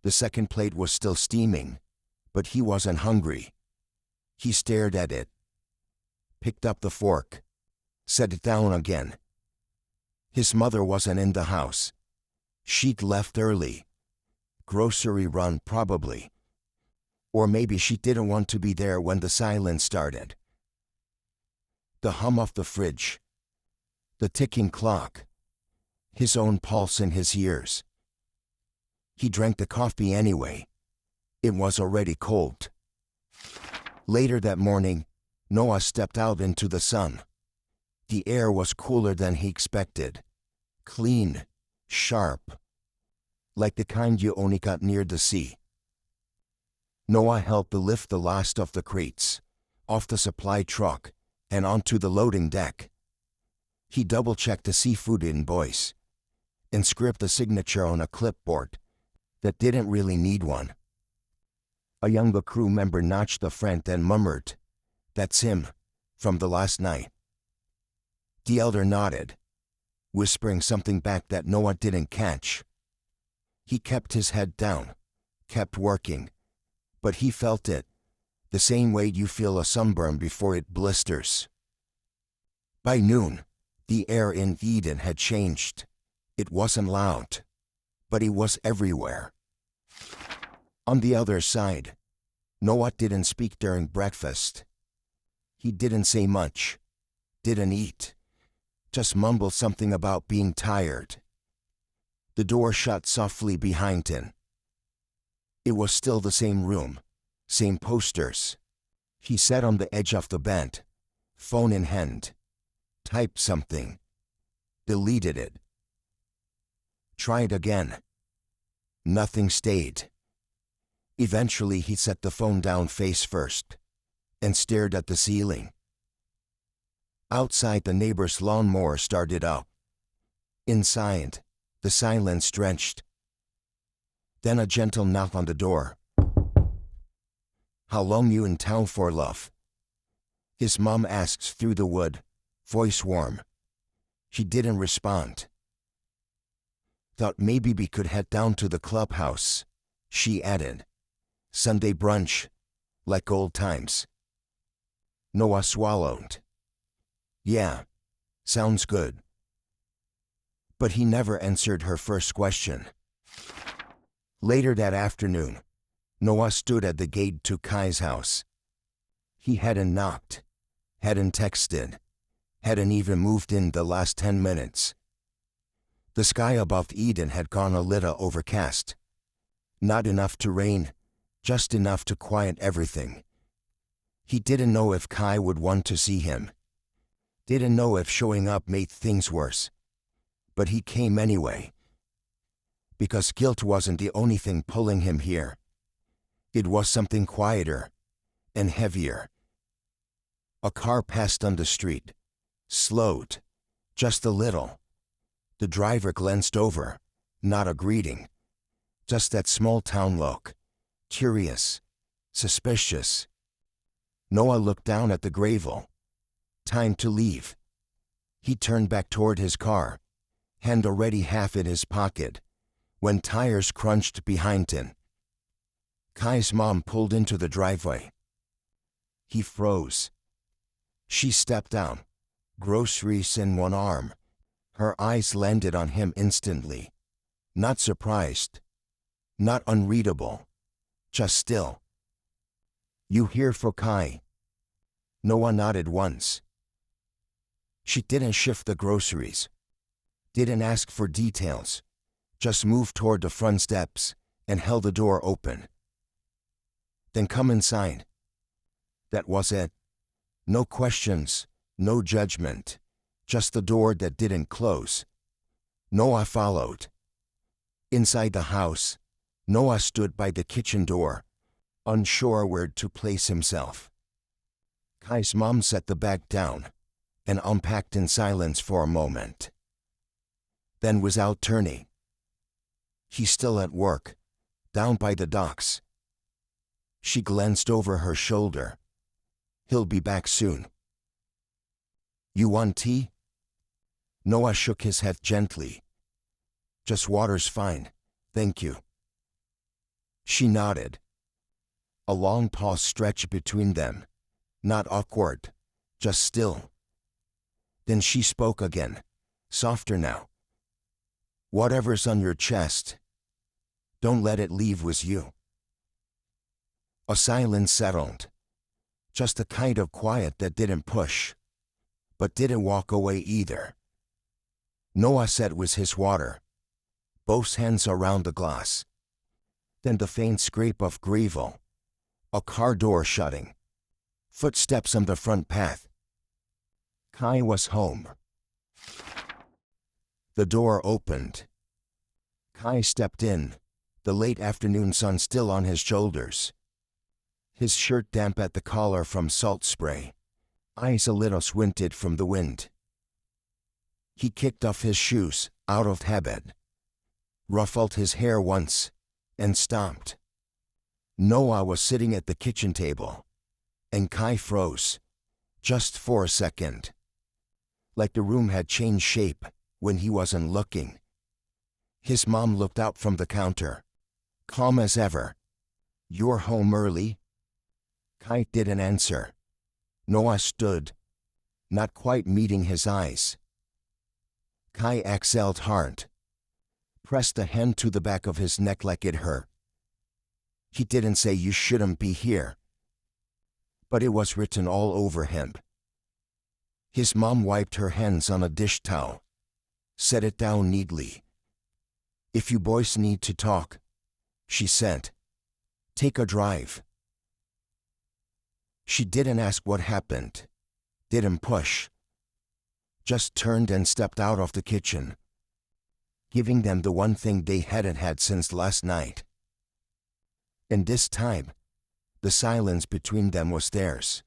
The second plate was still steaming, but he wasn't hungry. He stared at it, picked up the fork, set it down again. His mother wasn't in the house. She'd left early. Grocery run probably. Or maybe she didn't want to be there when the silence started. The hum of the fridge. The ticking clock. His own pulse in his ears. He drank the coffee anyway. It was already cold. Later that morning, Noah stepped out into the sun. The air was cooler than he expected. Clean, sharp. Like the kind you only got near the sea. Noah helped to lift the last of the crates, off the supply truck, and onto the loading deck. He double-checked the seafood invoice, and scribbled a signature on a clipboard that didn't really need one. A younger crew member notched the front and murmured, "That's him, from the last night." The elder nodded, whispering something back that Noah didn't catch. He kept his head down, kept working, but he felt it, the same way you feel a sunburn before it blisters. By noon, the air in Eden had changed. It wasn't loud, but it was everywhere. On the other side, Noah didn't speak during breakfast. He didn't say much, didn't eat, just mumbled something about being tired. The door shut softly behind him. It was still the same room, same posters. He sat on the edge of the bed, phone in hand, typed something, deleted it. Tried again. Nothing stayed. Eventually he set the phone down face first and stared at the ceiling. Outside, the neighbor's lawnmower started up. Inside, the silence drenched. Then a gentle knock on the door. "How long you in town for, love?" His mom asks through the wood, voice warm. He didn't respond. "Thought maybe we could head down to the clubhouse," she added. "Sunday brunch, like old times." Noah swallowed. "Yeah, sounds good." But he never answered her first question. Later that afternoon, Noah stood at the gate to Kai's house. He hadn't knocked, hadn't texted, hadn't even moved in the last 10 minutes. The sky above Eden had gone a little overcast. Not enough to rain, just enough to quiet everything. He didn't know if Kai would want to see him. Didn't know if showing up made things worse. But he came anyway. Because guilt wasn't the only thing pulling him here. It was something quieter and heavier. A car passed on the street, slowed, just a little. The driver glanced over, not a greeting, just that small town look, curious, suspicious. Noah looked down at the gravel. Time to leave. He turned back toward his car, hand already half in his pocket, when tires crunched behind him. Kai's mom pulled into the driveway. He froze. She stepped down, groceries in one arm. Her eyes landed on him instantly. Not surprised, not unreadable, just still. "You here for Kai?" Noah nodded once. She didn't shift the groceries, didn't ask for details, just moved toward the front steps and held the door open. "Then come inside." That was it. No questions, no judgment, just the door that didn't close. Noah followed. Inside the house, Noah stood by the kitchen door, unsure where to place himself. Kai's mom set the bag down and unpacked in silence for a moment. Then, without turning, "He's still at work, down by the docks." She glanced over her shoulder. "He'll be back soon." "You want tea?" Noah shook his head gently. "Just water's fine, thank you." She nodded. A long pause stretched between them, not awkward, just still. Then she spoke again, softer now. "Whatever's on your chest, don't let it leave with you." A silence settled, just a kind of quiet that didn't push, but didn't walk away either. Noah sat with his water, both hands around the glass. Then the faint scrape of gravel, a car door shutting, footsteps on the front path. Kai was home. The door opened. Kai stepped in, the late afternoon sun still on his shoulders. His shirt damp at the collar from salt spray, eyes a little squinted from the wind. He kicked off his shoes, out of habit, ruffled his hair once, and stomped. Noah was sitting at the kitchen table, and Kai froze, just for a second. Like the room had changed shape when he wasn't looking. His mom looked out from the counter, calm as ever. "You're home early?" Kai didn't answer. Noah stood, not quite meeting his eyes. Kai exhaled hard, pressed a hand to the back of his neck like it hurt. He didn't say you shouldn't be here, but it was written all over him. His mom wiped her hands on a dish towel, set it down neatly. "If you boys need to talk," she said, "take a drive." She didn't ask what happened, didn't push, just turned and stepped out of the kitchen, giving them the one thing they hadn't had since last night. And this time, the silence between them was theirs.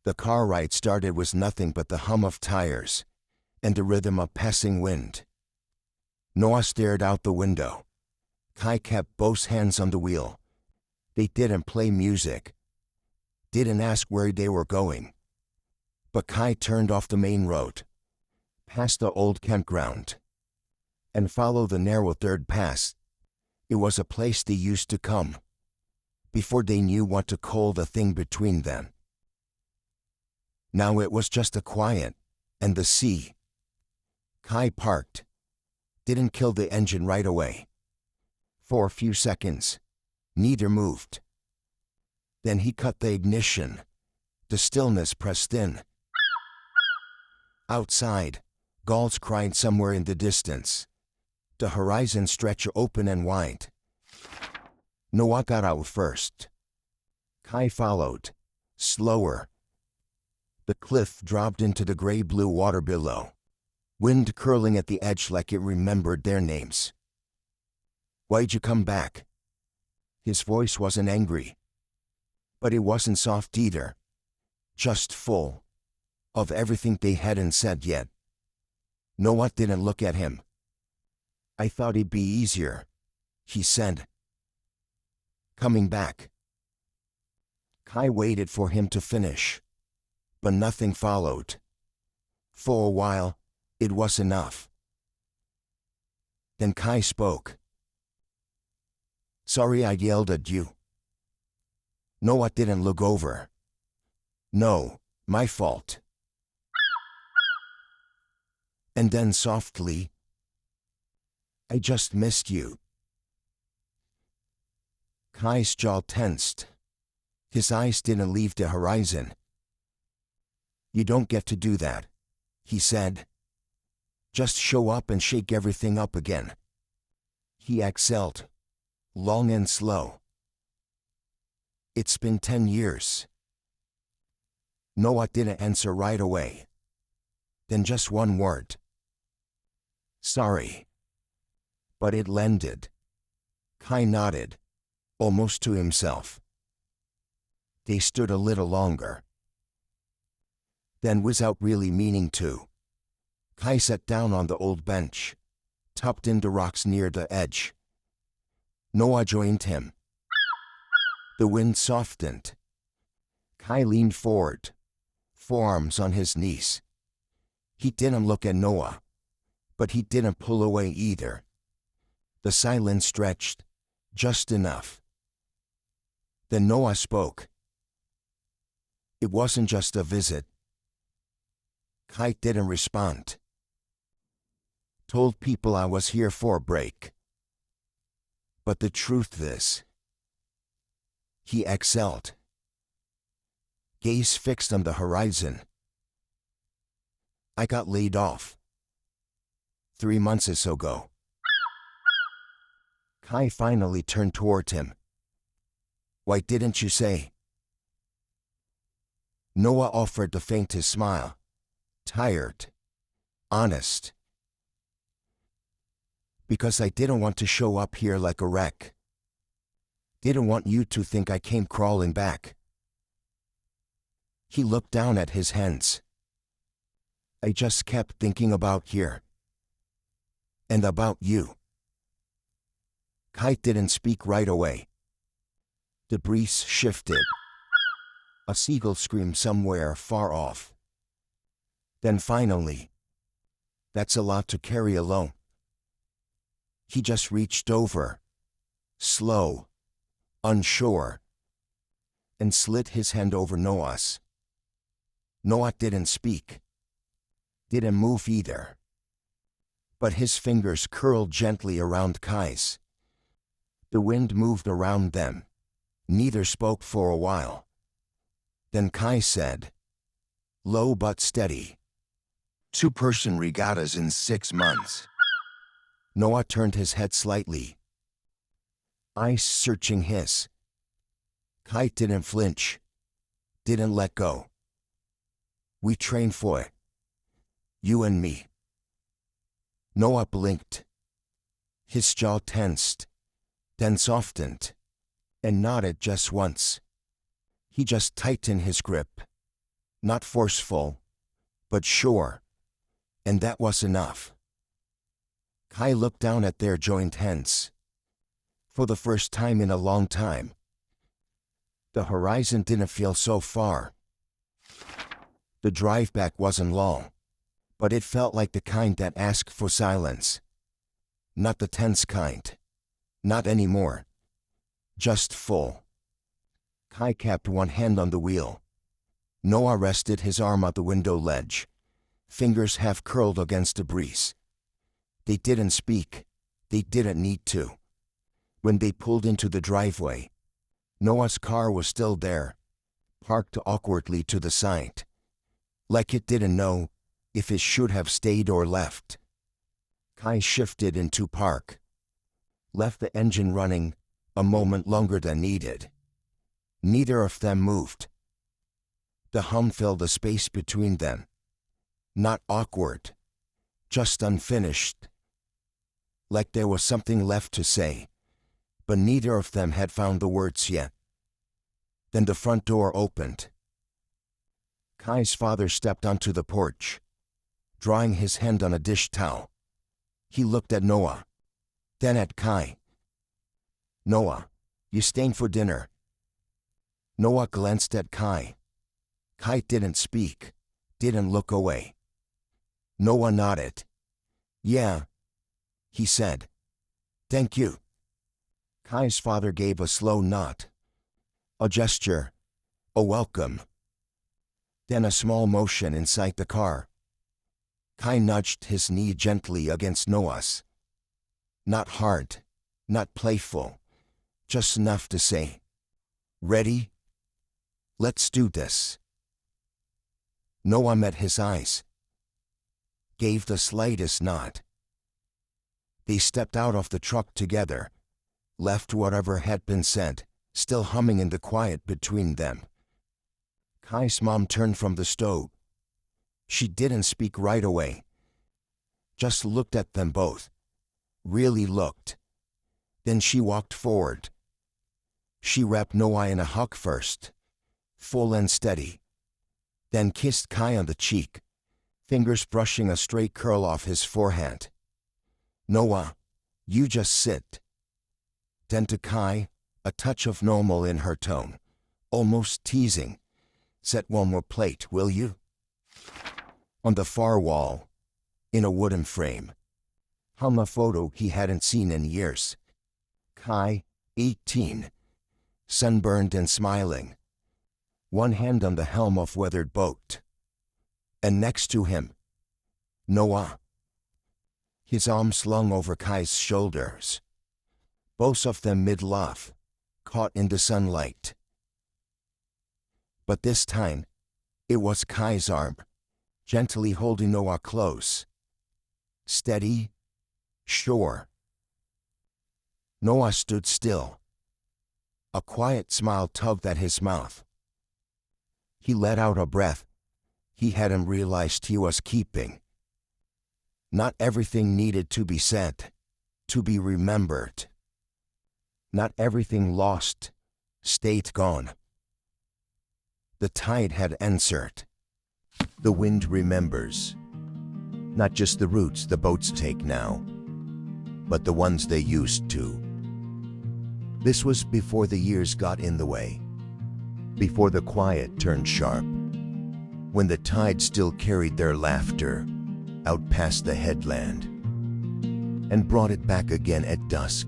The car ride started with nothing but the hum of tires and the rhythm of passing wind. Noah stared out the window. Kai kept both hands on the wheel. They didn't play music, didn't ask where they were going. But Kai turned off the main road, past the old campground, and followed the narrow third pass. It was a place they used to come, before they knew what to call the thing between them. Now it was just the quiet and the sea. Kai parked, didn't kill the engine right away. For a few seconds, neither moved. Then he cut the ignition. The stillness pressed in. Outside, gulls cried somewhere in the distance. The horizon stretched open and wide. Noah got out first. Kai followed, slower. The cliff dropped into the gray-blue water below, wind curling at the edge like it remembered their names. "Why'd you come back?" His voice wasn't angry, but it wasn't soft either, just full of everything they hadn't said yet. Noah didn't look at him. "I thought it'd be easier," he said. "Coming back." Kai waited for him to finish, but nothing followed. For a while, it was enough. Then Kai spoke. "Sorry I yelled at you." Noah didn't look over. "No, my fault." And then softly, "I just missed you." Kai's jaw tensed. His eyes didn't leave the horizon. "You don't get to do that," he said. "Just show up and shake everything up again." He exhaled, long and slow. "It's been 10 years. Noah didn't answer right away. Then just one word. "Sorry." But it landed. Kai nodded, almost to himself. They stood a little longer. Then, without really meaning to, Kai sat down on the old bench, tucked in the rocks near the edge. Noah joined him. The wind softened. Kai leaned forward, forearms on his knees. He didn't look at Noah, but he didn't pull away either. The silence stretched, just enough. Then Noah spoke. It wasn't just a visit. Kai didn't respond. "Told people I was here for a break. But the truth is," he exhaled, gaze fixed on the horizon, "I got laid off 3 months or so ago." Kai finally turned toward him. "Why didn't you say?" Noah offered the faintest smile, tired, honest. "Because I didn't want to show up here like a wreck. Didn't want you to think I came crawling back." He looked down at his hands. "I just kept thinking about here. And about you." Kai didn't speak right away. The breeze shifted. A seagull screamed somewhere far off. Then finally, "That's a lot to carry alone." He just reached over, slow, unsure, and slid his hand over Noah's. Noah didn't speak. Didn't move either. But his fingers curled gently around Kai's. The wind moved around them. Neither spoke for a while. Then Kai said, low but steady, 2-person regattas in 6 months. Noah turned his head slightly, eyes searching his. Kai didn't flinch, didn't let go. We trained for it, you and me. Noah blinked. His jaw tensed, then softened, and nodded just once. He just tightened his grip. Not forceful, but sure. And that was enough. Kai looked down at their joined hands. For the first time in a long time. The horizon didn't feel so far. The drive back wasn't long, but it felt like the kind that asked for silence. Not the tense kind. Not anymore. Just full. Kai kept one hand on the wheel. Noah rested his arm on the window ledge, fingers half curled against the breeze. They didn't speak. They didn't need to. When they pulled into the driveway, Noah's car was still there, parked awkwardly to the side, like it didn't know if it should have stayed or left. Kai shifted into park, left the engine running a moment longer than needed. Neither of them moved. The hum filled the space between them. Not awkward, just unfinished. Like there was something left to say, but neither of them had found the words yet. Then the front door opened. Kai's father stepped onto the porch, drying his hand on a dish towel. He looked at Noah, then at Kai. Noah, you staying for dinner? Noah glanced at Kai. Kai didn't speak, didn't look away. Noah nodded. Yeah, he said. Thank you. Kai's father gave a slow nod. A gesture, a welcome. Then a small motion inside the car. Kai nudged his knee gently against Noah's. Not hard, not playful, just enough to say, ready? Let's do this. Noah met his eyes, gave the slightest nod. They stepped out of the truck together, left whatever had been said, still humming in the quiet between them. Kai's mom turned from the stove. She didn't speak right away, just looked at them both, really looked. Then she walked forward. She wrapped Noah in a hug first, full and steady, then kissed Kai on the cheek, fingers brushing a stray curl off his forehead. Noah, you just sit. Then to Kai, a touch of normal in her tone, almost teasing. Set one more plate, will you? On the far wall, in a wooden frame, hung a photo he hadn't seen in years. Kai, 18, sunburned and smiling, one hand on the helm of weathered boat. And next to him, Noah, his arms slung over Kai's shoulders, both of them mid-laugh, caught in the sunlight. But this time, it was Kai's arm, gently holding Noah close. Steady, sure. Noah stood still. A quiet smile tugged at his mouth. He let out a breath he hadn't realized he was keeping. Not everything needed to be said, to be remembered. Not everything lost stayed gone. The tide had answered. The wind remembers. Not just the routes the boats take now, but the ones they used to. This was before the years got in the way, before the quiet turned sharp, when the tide still carried their laughter out past the headland and brought it back again at dusk.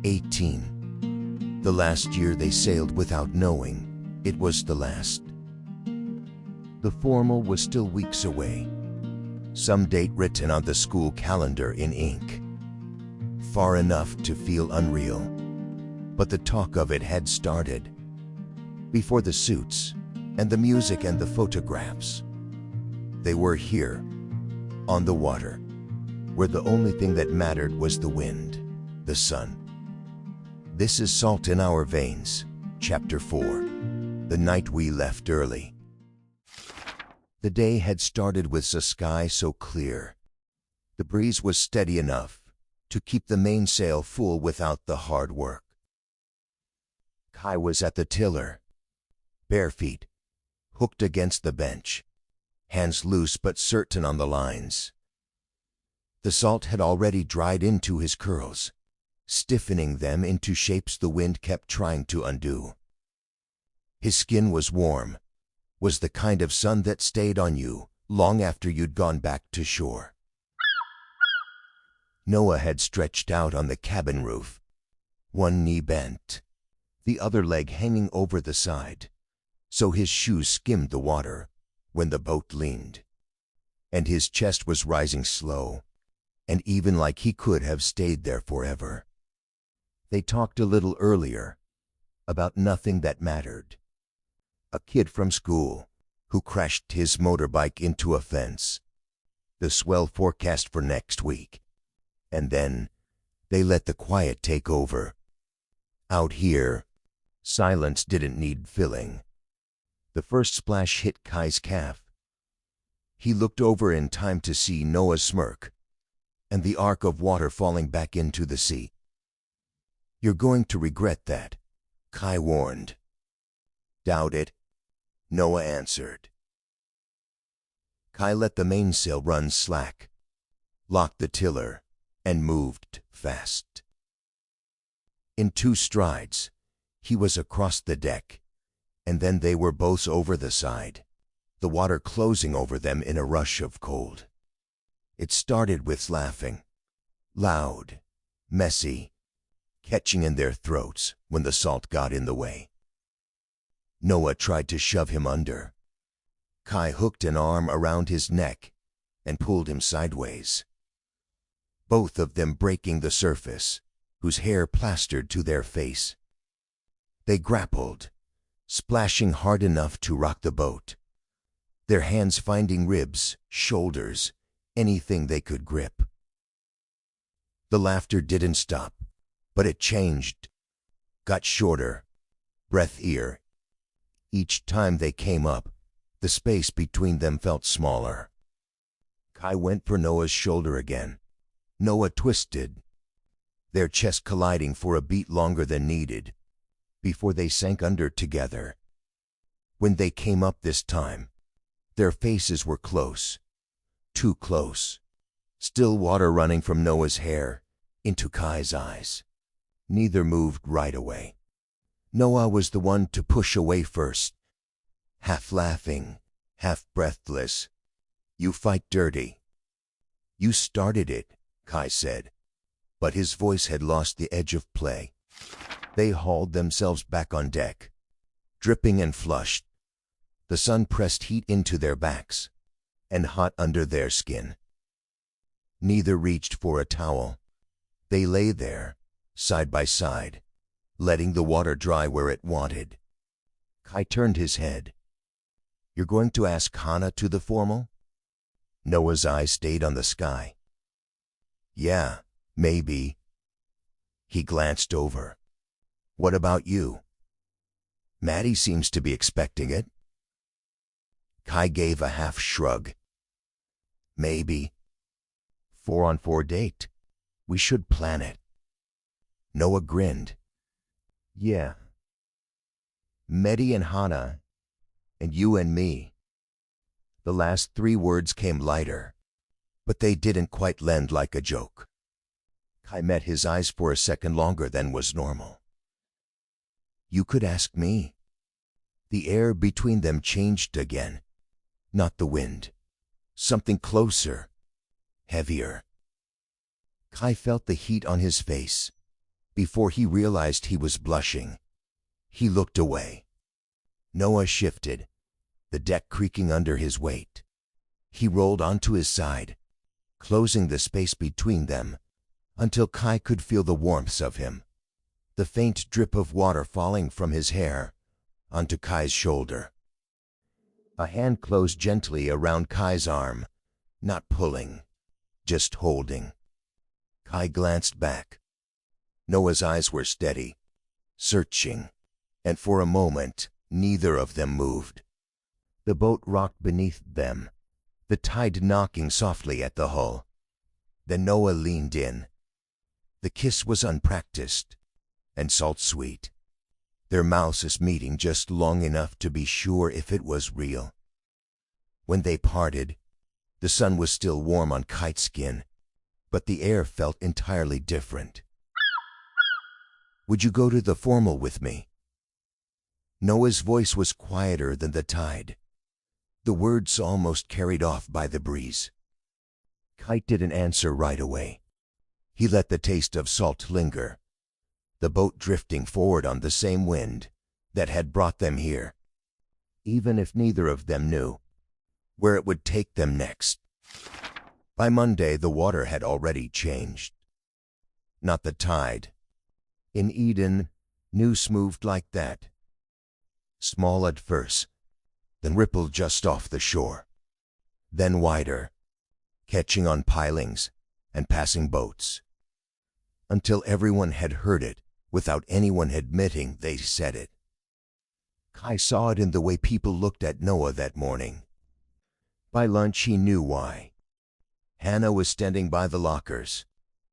18. The last year they sailed without knowing it was the last. The formal was still weeks away, some date written on the school calendar in ink, far enough to feel unreal. But the talk of it had started. Before the suits, and the music and the photographs, they were here, on the water, where the only thing that mattered was the wind, the sun. This is Salt in Our Veins, Chapter 4, The Night We Left Early. The day had started with a sky so clear. The breeze was steady enough to keep the mainsail full without the hard work. Kai was at the tiller, bare feet, hooked against the bench, hands loose but certain on the lines. The salt had already dried into his curls, stiffening them into shapes the wind kept trying to undo. His skin was warm, was the kind of sun that stayed on you long after you'd gone back to shore. Noah had stretched out on the cabin roof, one knee bent, the other leg hanging over the side, so his shoes skimmed the water when the boat leaned. And his chest was rising slow, and even like he could have stayed there forever. They talked a little earlier about nothing that mattered. A kid from school who crashed his motorbike into a fence, the swell forecast for next week, and then they let the quiet take over. Out here, silence didn't need filling. The first splash hit Kai's calf. He looked over in time to see Noah smirk, and the arc of water falling back into the sea. "You're going to regret that," Kai warned. "Doubt it," Noah answered. Kai let the mainsail run slack, locked the tiller, and moved fast. In 2 strides, he was across the deck, and then they were both over the side, the water closing over them in a rush of cold. It started with laughing, loud, messy, catching in their throats when the salt got in the way. Noah tried to shove him under. Kai hooked an arm around his neck and pulled him sideways, both of them breaking the surface, whose hair plastered to their face. They grappled, splashing hard enough to rock the boat, their hands finding ribs, shoulders, anything they could grip. The laughter didn't stop, but it changed, got shorter, breathier. Each time they came up, the space between them felt smaller. Kai went for Noah's shoulder again. Noah twisted, their chests colliding for a beat longer than needed, before they sank under together. When they came up this time, their faces were close, too close, still water running from Noah's hair into Kai's eyes. Neither moved right away. Noah was the one to push away first, half laughing, half breathless. "You fight dirty." "You started it," Kai said, but his voice had lost the edge of play. They hauled themselves back on deck, dripping and flushed. The sun pressed heat into their backs, and hot under their skin. Neither reached for a towel. They lay there, side by side, letting the water dry where it wanted. Kai turned his head. "You're going to ask Hannah to the formal?" Noah's eyes stayed on the sky. "Yeah, maybe." He glanced over. "What about you?" "Maddie seems to be expecting it." Kai gave a half shrug. "Maybe. 4-on-4 date. We should plan it." Noah grinned. "Yeah. Mehdi and Hannah, and you and me." The last 3 words came lighter, but they didn't quite land like a joke. Kai met his eyes for a second longer than was normal. "You could ask me." The air between them changed again. Not the wind. Something closer, heavier. Kai felt the heat on his face. Before he realized he was blushing, he looked away. Noah shifted, the deck creaking under his weight. He rolled onto his side, closing the space between them, until Kai could feel the warmth of him, the faint drip of water falling from his hair onto Kai's shoulder. A hand closed gently around Kai's arm, not pulling, just holding. Kai glanced back. Noah's eyes were steady, searching, and for a moment neither of them moved. The boat rocked beneath them, the tide knocking softly at the hull. Then Noah leaned in. The kiss was unpracticed and salt-sweet, their mouths meeting just long enough to be sure if it was real. When they parted, the sun was still warm on Kite's skin, but the air felt entirely different. "Would you go to the formal with me?" Noah's voice was quieter than the tide, the words almost carried off by the breeze. Kite didn't answer right away. He let the taste of salt linger, the boat drifting forward on the same wind that had brought them here, even if neither of them knew where it would take them next. By Monday, the water had already changed. Not the tide. In Eden, news moved like that. Small at first, then rippled just off the shore. Then wider, catching on pilings and passing boats. Until everyone had heard it without anyone admitting they said it. Kai saw it in the way people looked at Noah that morning. By lunch he knew why. Hannah was standing by the lockers,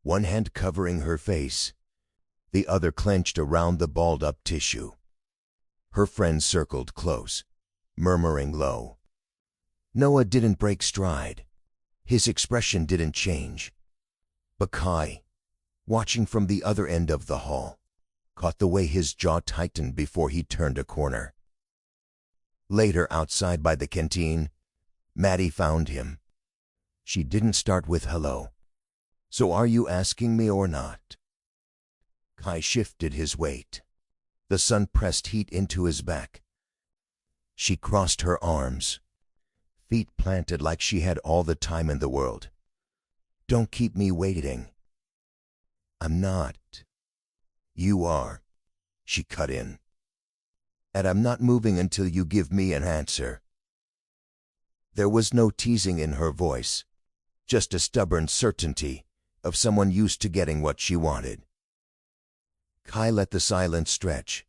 one hand covering her face, the other clenched around the balled-up tissue. Her friends circled close, murmuring low. Noah didn't break stride. His expression didn't change. But Kai, watching from the other end of the hall, caught the way his jaw tightened before he turned a corner. Later, outside by the canteen, Maddie found him. She didn't start with hello. "So are you asking me or not?" Kai shifted his weight. The sun pressed heat into his back. She crossed her arms, feet planted like she had all the time in the world. "Don't keep me waiting." "I'm not." "You are," she cut in. "And I'm not moving until you give me an answer." There was no teasing in her voice, just a stubborn certainty of someone used to getting what she wanted. Kai let the silence stretch,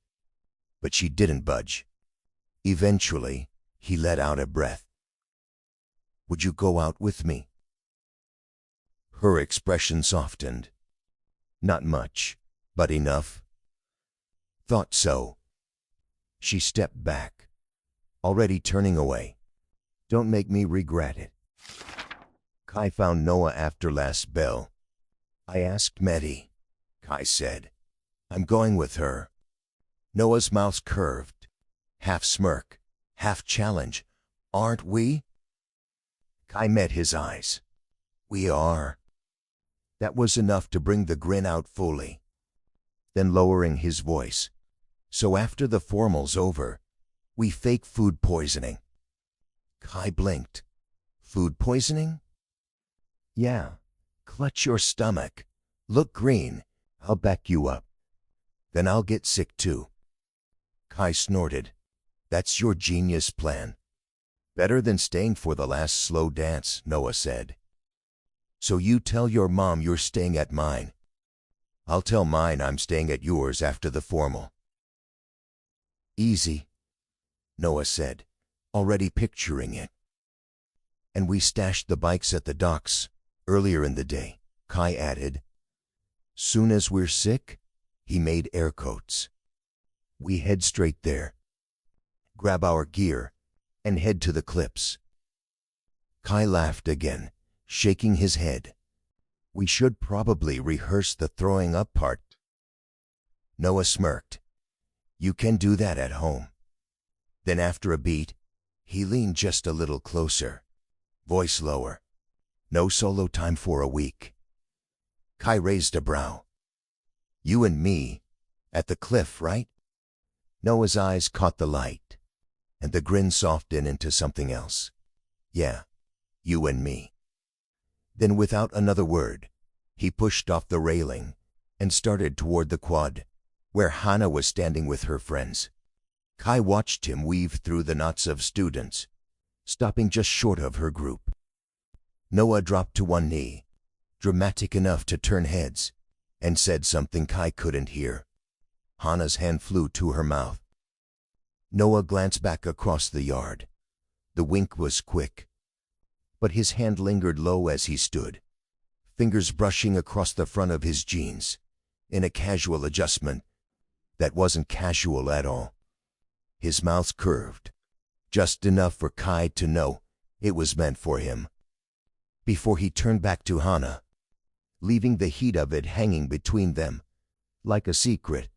but she didn't budge. Eventually, he let out a breath. "Would you go out with me?" Her expression softened. "Not much, but enough." "Thought so." She stepped back, already turning away. "Don't make me regret it." Kai found Noah after last bell. "I asked Maddie," Kai said. "I'm going with her." Noah's mouth curved, half smirk, half challenge. "Aren't we?" Kai met his eyes. "We are." That was enough to bring the grin out fully. Then lowering his voice, "So after the formal's over, we fake food poisoning." Kai blinked. "Food poisoning?" "Yeah. Clutch your stomach. Look green. I'll back you up. Then I'll get sick too." Kai snorted. "That's your genius plan." "Better than staying for the last slow dance," Noah said. "So you tell your mom you're staying at mine. I'll tell mine I'm staying at yours after the formal." "Easy," Noah said, already picturing it. "And we stashed the bikes at the docks earlier in the day," Kai added. "Soon as we're sick," he made air quotes, "we head straight there, grab our gear, and head to the cliffs." Kai laughed again, shaking his head. "We should probably rehearse the throwing up part." Noah smirked. "You can do that at home." Then after a beat, he leaned just a little closer, voice lower. "No solo time for a week." Kai raised a brow. "You and me, at the cliff, right?" Noah's eyes caught the light. and the grin softened into something else. Yeah, you and me. Then without another word, he pushed off the railing and started toward the quad, where Hannah was standing with her friends. Kai watched him weave through the knots of students, stopping just short of her group. Noah dropped to one knee, dramatic enough to turn heads, and said something Kai couldn't hear. Hannah's hand flew to her mouth. Noah glanced back across the yard. The wink was quick, but his hand lingered low as he stood, fingers brushing across the front of his jeans, in a casual adjustment that wasn't casual at all. His mouth curved, just enough for Kai to know it was meant for him, before he turned back to Hannah, leaving the heat of it hanging between them, like a secret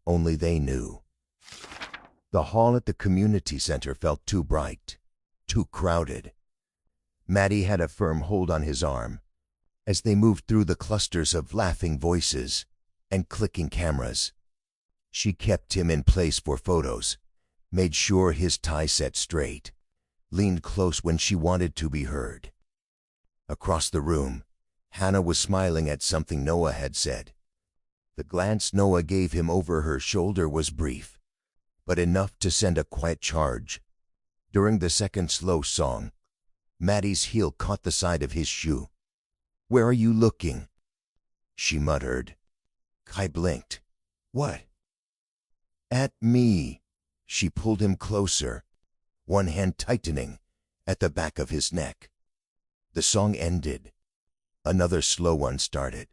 only they knew. The hall at the community center felt too bright, too crowded. Maddie had a firm hold on his arm as they moved through the clusters of laughing voices and clicking cameras. She kept him in place for photos, made sure his tie set straight, leaned close when she wanted to be heard. Across the room, Hannah was smiling at something Noah had said. The glance Noah gave him over her shoulder was brief, but enough to send a quiet charge. During the second slow song, Maddie's heel caught the side of his shoe. "Where are you looking?" she muttered. Kai blinked. "What?" "At me." She pulled him closer, one hand tightening at the back of his neck. The song ended. Another slow one started.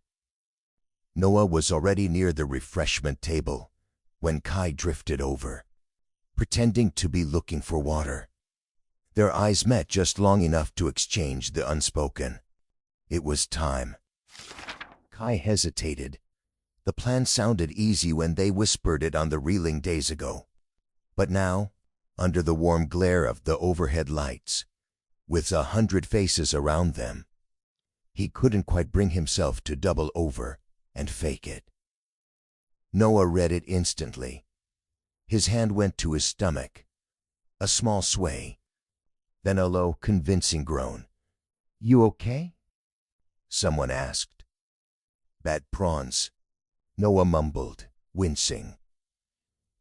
Noah was already near the refreshment table when Kai drifted over, pretending to be looking for water. Their eyes met just long enough to exchange the unspoken. It was time. Kai hesitated. The plan sounded easy when they whispered it on the reeling days ago. But now, under the warm glare of the overhead lights, with 100 faces around them, he couldn't quite bring himself to double over and fake it. Noah read it instantly. His hand went to his stomach. A small sway, then a low, convincing groan. "You okay?" someone asked. "Bad prawns," Noah mumbled, wincing.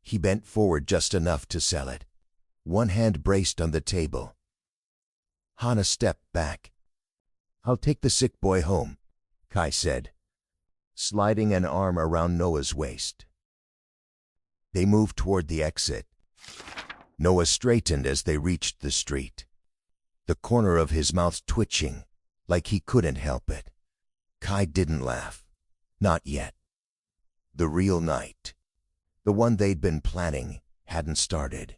He bent forward just enough to sell it. One hand braced on the table. Hannah stepped back. "I'll take the sick boy home," Kai said, sliding an arm around Noah's waist. They moved toward the exit. Noah straightened as they reached the street, the corner of his mouth twitching like he couldn't help it. Kai didn't laugh. Not yet. The real night, the one they'd been planning, hadn't started,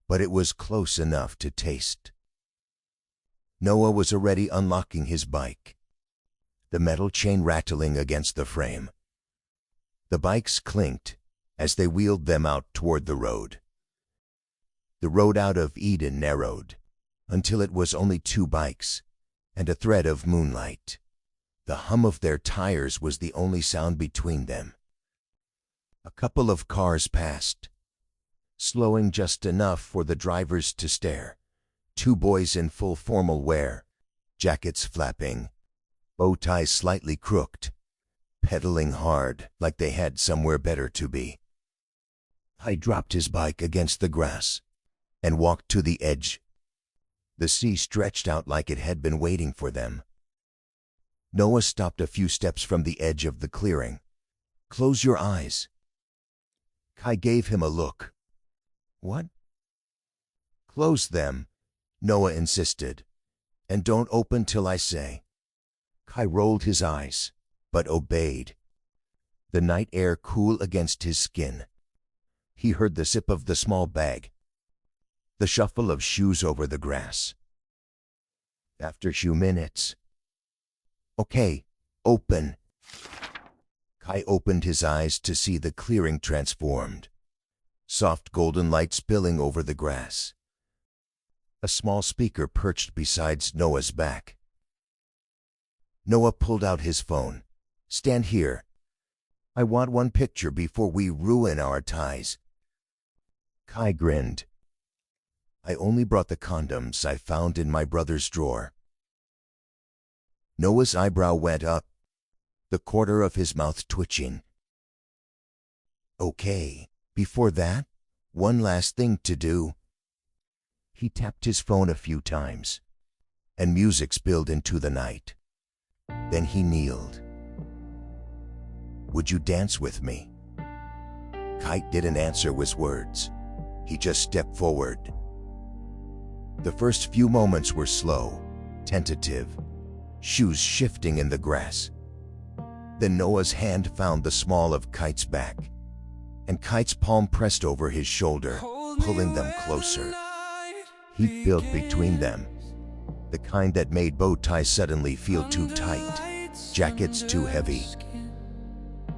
but it was close enough to taste. Noah was already unlocking his bike, the metal chain rattling against the frame. The bikes clinked as they wheeled them out toward the road. The road out of Eden narrowed until it was only 2 bikes and a thread of moonlight. The hum of their tires was the only sound between them. A couple of cars passed, slowing just enough for the drivers to stare. 2 boys in full formal wear, jackets flapping, bow ties slightly crooked, pedaling hard like they had somewhere better to be. I dropped his bike against the grass and walked to the edge. The sea stretched out like it had been waiting for them. Noah stopped a few steps from the edge of the clearing. "Close your eyes." Kai gave him a look. "What?" "Close them," Noah insisted, "and don't open till I say." Kai rolled his eyes, but obeyed. The night air cool against his skin. He heard the sip of the small bag, the shuffle of shoes over the grass. After a few minutes, "Okay, open." Kai opened his eyes to see the clearing transformed, soft golden light spilling over the grass. A small speaker perched beside Noah's back. Noah pulled out his phone. "Stand here. I want one picture before we ruin our ties." Kai grinned. I only brought the condoms I found in my brother's drawer. Noah's eyebrow went up, the corner of his mouth twitching. Okay, before that, one last thing to do. He tapped his phone a few times, and music spilled into the night. Then he kneeled. Would you dance with me? Kite didn't answer with words. He just stepped forward. The first few moments were slow, tentative, shoes shifting in the grass. Then Noah's hand found the small of Kite's back, and Kite's palm pressed over his shoulder, pulling them closer. Heat built between them, the kind that made bow ties suddenly feel too tight, jackets too heavy.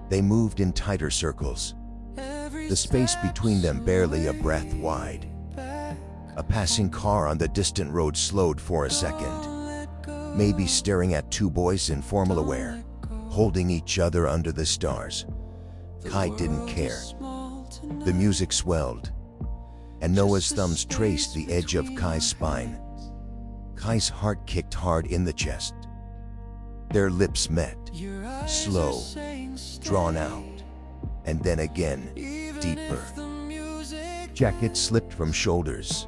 They moved in tighter circles, the space between them barely a breath wide. A passing car on the distant road slowed for a second, maybe staring at two boys in formal wear, holding each other under the stars. Kai didn't care. The music swelled, and Noah's thumbs traced the edge of Kai's spine. Kai's heart kicked hard in the chest. Their lips met, slow, drawn out, and then again, deeper. Jacket slipped from shoulders.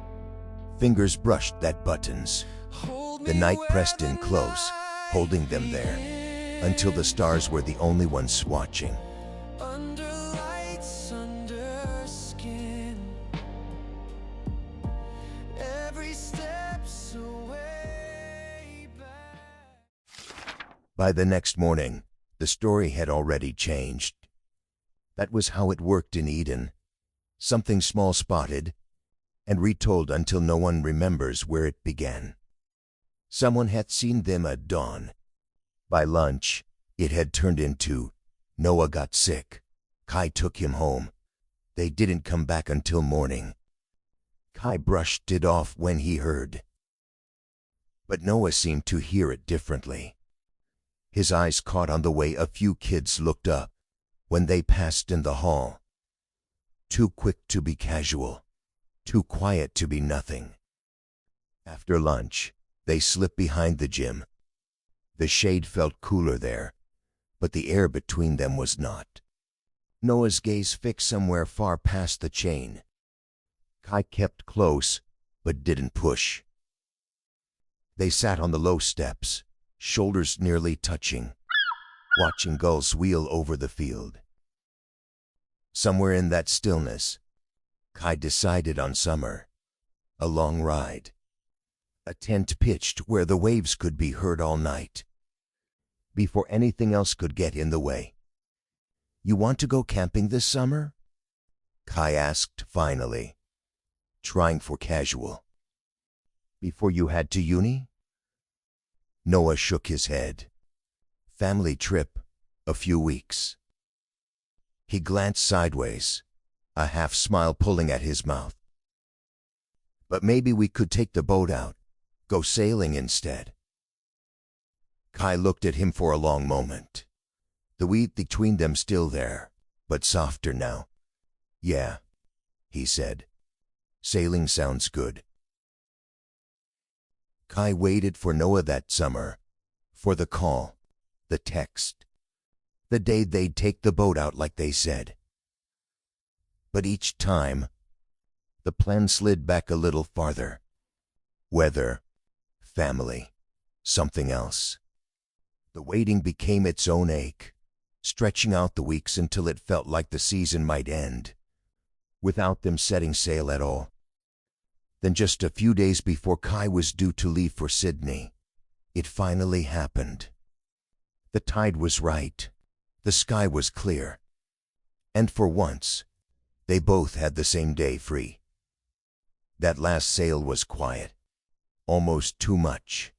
Fingers brushed at buttons. The night pressed in close, holding them there, until the stars were the only ones watching. By the next morning, the story had already changed. That was how it worked in Eden. Something small spotted, and retold until no one remembers where it began. Someone had seen them at dawn. By lunch, it had turned into, Noah got sick. Kai took him home. They didn't come back until morning. Kai brushed it off when he heard. But Noah seemed to hear it differently. His eyes caught on the way a few kids looked up when they passed in the hall. Too quick to be casual, too quiet to be nothing. After lunch, they slipped behind the gym. The shade felt cooler there, but the air between them was not. Noah's gaze fixed somewhere far past the chain. Kai kept close, but didn't push. They sat on the low steps, shoulders nearly touching, watching gulls wheel over the field. Somewhere in that stillness, Kai decided on summer. A long ride. A tent pitched where the waves could be heard all night, before anything else could get in the way. You want to go camping this summer? Kai asked finally, trying for casual. Before you head to uni? Noah shook his head. Family trip, a few weeks. He glanced sideways, a half smile pulling at his mouth. But maybe we could take the boat out, go sailing instead. Kai looked at him for a long moment. The weed between them still there, but softer now. Yeah, he said. Sailing sounds good. Kai waited for Noah that summer, for the call, the text, the day they'd take the boat out like they said. But each time, the plan slid back a little farther. Weather, family, something else. The waiting became its own ache, stretching out the weeks until it felt like the season might end, without them setting sail at all. Then just a few days before Kai was due to leave for Sydney, it finally happened. The tide was right, the sky was clear, and for once, they both had the same day free. That last sail was quiet, almost too much.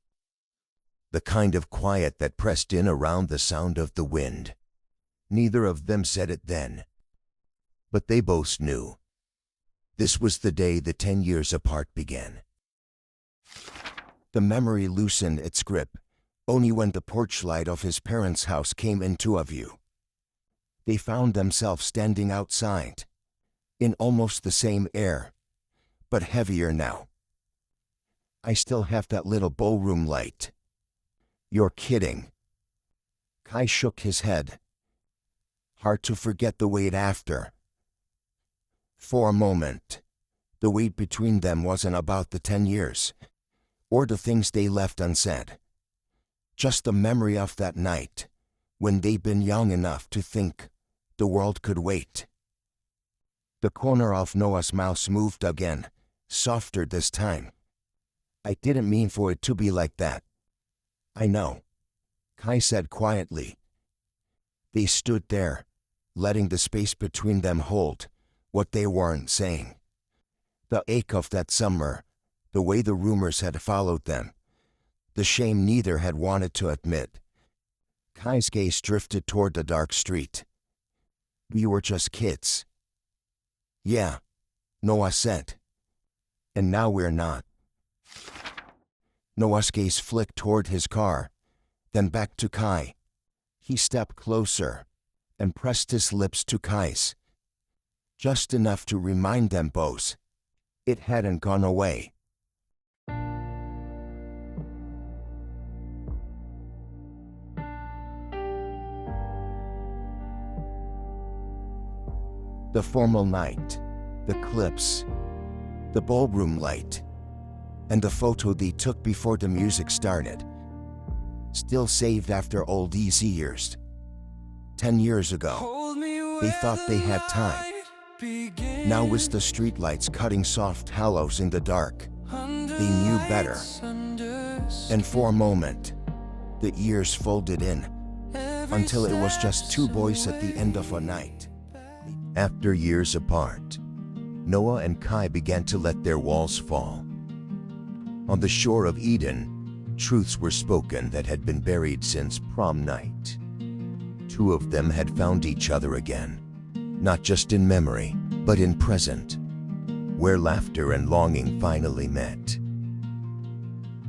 The kind of quiet that pressed in around the sound of the wind. Neither of them said it then, but they both knew. This was the day the 10 years apart began. The memory loosened its grip only when the porch light of his parents' house came into view. They found themselves standing outside, in almost the same air, but heavier now, I still have that little ballroom light. You're kidding. Kai shook his head. Hard to forget the wait after. For a moment, the wait between them wasn't about the 10 years, or the things they left unsaid. Just the memory of that night, when they'd been young enough to think the world could wait. The corner of Noah's mouth moved again, softer this time. I didn't mean for it to be like that. I know, Kai said quietly. They stood there, letting the space between them hold what they weren't saying. The ache of that summer, the way the rumors had followed them, the shame neither had wanted to admit. Kai's gaze drifted toward the dark street. We were just kids. Yeah, Noah said. And now we're not. Noah's gaze flicked toward his car, then back to Kai. He stepped closer and pressed his lips to Kai's. Just enough to remind them both it hadn't gone away. The formal night, the clips, the ballroom light, and the photo they took before the music started. Still saved after all these years. 10 years ago, they thought they had time. Now with the streetlights cutting soft hollows in the dark, they knew better. And for a moment, the years folded in, until it was just two boys at the end of a night. After years apart, Noah and Kai began to let their walls fall. On the shore of Eden, truths were spoken that had been buried since prom night. Two of them had found each other again, not just in memory, but in present, where laughter and longing finally met.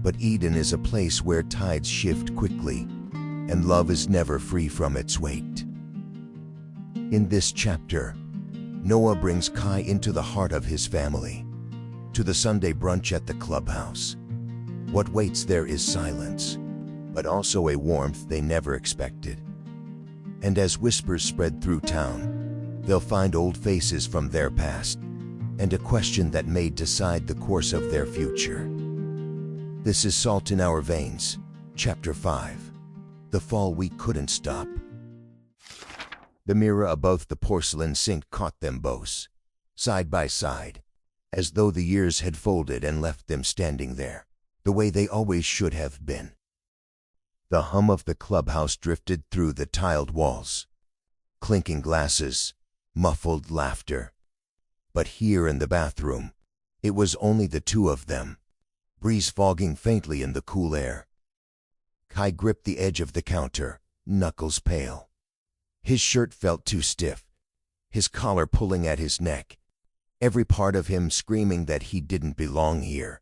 But Eden is a place where tides shift quickly, and love is never free from its weight. In this chapter, Noah brings Kai into the heart of his family, to the Sunday brunch at the clubhouse. What waits there is silence, but also a warmth they never expected. And as whispers spread through town, they'll find old faces from their past, and a question that may decide the course of their future. This is Salt in Our Veins, Chapter 5, The Fall We Couldn't Stop. The mirror above the porcelain sink caught them both, side by side, as though the years had folded and left them standing there, the way they always should have been. The hum of the clubhouse drifted through the tiled walls. Clinking glasses, muffled laughter. But here in the bathroom, it was only the two of them, breeze fogging faintly in the cool air. Kai gripped the edge of the counter, knuckles pale. His shirt felt too stiff, his collar pulling at his neck, every part of him screaming that he didn't belong here.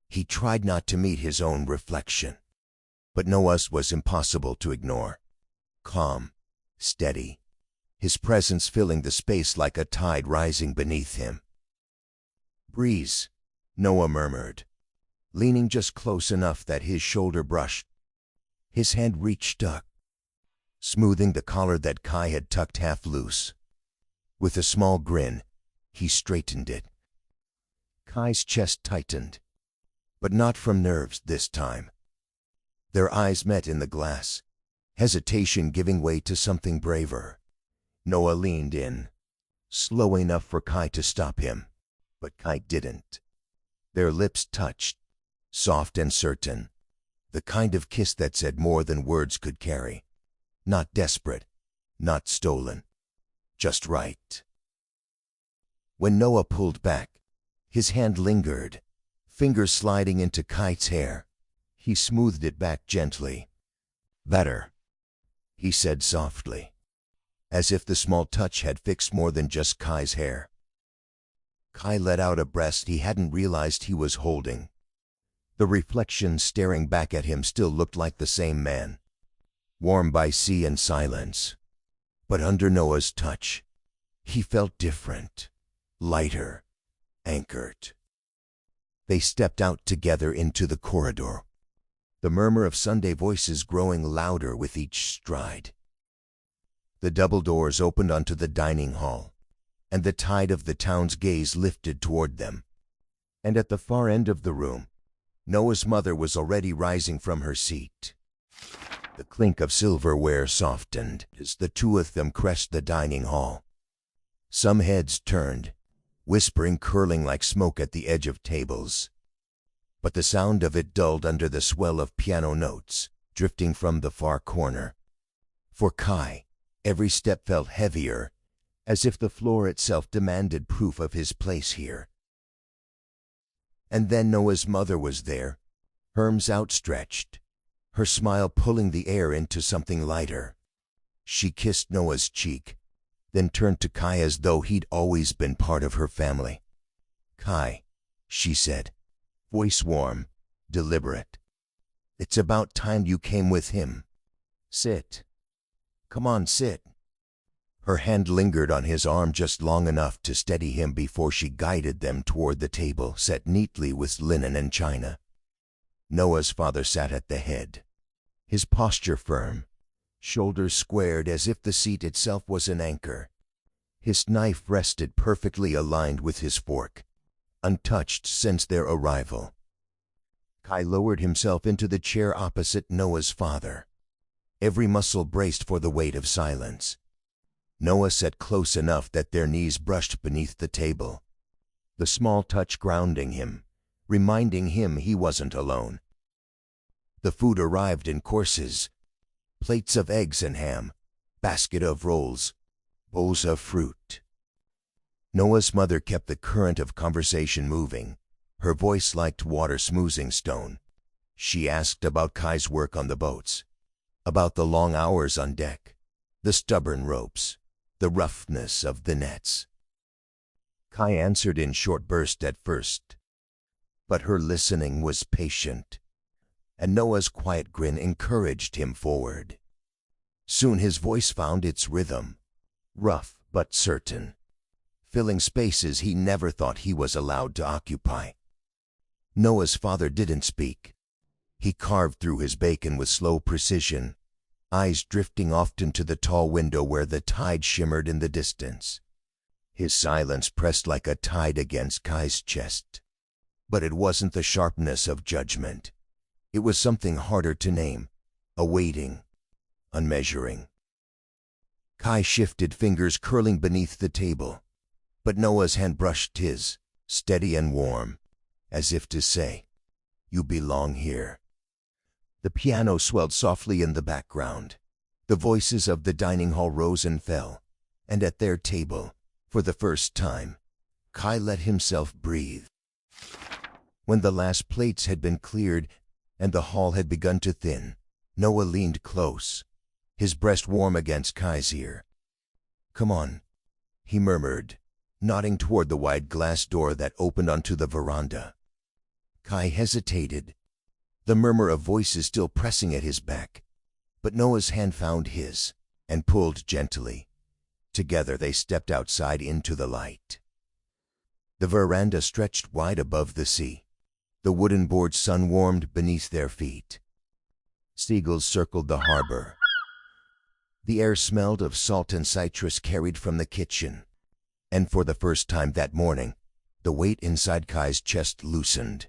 He tried not to meet his own reflection, but Noah's was impossible to ignore. Calm, steady, his presence filling the space like a tide rising beneath him. Breeze, Noah murmured, leaning just close enough that his shoulder brushed. His hand reached up, smoothing the collar that Kai had tucked half loose. With a small grin, he straightened it. Kai's chest tightened, but not from nerves this time. Their eyes met in the glass, hesitation giving way to something braver. Noah leaned in, slow enough for Kai to stop him, but Kai didn't. Their lips touched, soft and certain, the kind of kiss that said more than words could carry. Not desperate, not stolen, just right. When Noah pulled back, his hand lingered, fingers sliding into Kai's hair. He smoothed it back gently. Better, he said softly, as if the small touch had fixed more than just Kai's hair. Kai let out a breath he hadn't realized he was holding. The reflection staring back at him still looked like the same man, warm by sea and silence. But under Noah's touch, he felt different, lighter, anchored. They stepped out together into the corridor, the murmur of Sunday voices growing louder with each stride. The double doors opened onto the dining hall, and the tide of the town's gaze lifted toward them. And at the far end of the room, Noah's mother was already rising from her seat. The clink of silverware softened as the two of them crossed the dining hall. Some heads turned, whispering curling like smoke at the edge of tables. But the sound of it dulled under the swell of piano notes drifting from the far corner. For Kai, every step felt heavier, as if the floor itself demanded proof of his place here. And then Noah's mother was there, arms outstretched, her smile pulling the air into something lighter. She kissed Noah's cheek, then turned to Kai as though he'd always been part of her family. "Kai," she said, voice warm, deliberate. "It's about time you came with him. Sit. Come on, sit." Her hand lingered on his arm just long enough to steady him before she guided them toward the table set neatly with linen and china. Noah's father sat at the head, his posture firm, shoulders squared as if the seat itself was an anchor. His knife rested perfectly aligned with his fork, untouched since their arrival. Kai lowered himself into the chair opposite Noah's father, every muscle braced for the weight of silence. Noah sat close enough that their knees brushed beneath the table, the small touch grounding him, reminding him he wasn't alone. The food arrived in courses: plates of eggs and ham, basket of rolls, bowls of fruit. Noah's mother kept the current of conversation moving, her voice like water smoothing stone. She asked about Kai's work on the boats, about the long hours on deck, the stubborn ropes, the roughness of the nets. Kai answered in short bursts at first, but her listening was patient, and Noah's quiet grin encouraged him forward. Soon his voice found its rhythm, rough but certain, filling spaces he never thought he was allowed to occupy. Noah's father didn't speak. He carved through his bacon with slow precision, eyes drifting often to the tall window where the tide shimmered in the distance. His silence pressed like a tide against Kai's chest. But it wasn't the sharpness of judgment. It was something harder to name, a waiting, unmeasuring. Kai shifted, fingers curling beneath the table, but Noah's hand brushed his, steady and warm, as if to say, "You belong here." The piano swelled softly in the background. The voices of the dining hall rose and fell, and at their table, for the first time, Kai let himself breathe. When the last plates had been cleared and the hall had begun to thin, Noah leaned close, his breast warm against Kai's ear. "Come on," he murmured, nodding toward the wide glass door that opened onto the veranda. Kai hesitated, the murmur of voices still pressing at his back, but Noah's hand found his and pulled gently. Together they stepped outside into the light. The veranda stretched wide above the sea, the wooden boards sun-warmed beneath their feet. Seagulls circled the harbor. The air smelled of salt and citrus carried from the kitchen, and for the first time that morning, the weight inside Kai's chest loosened.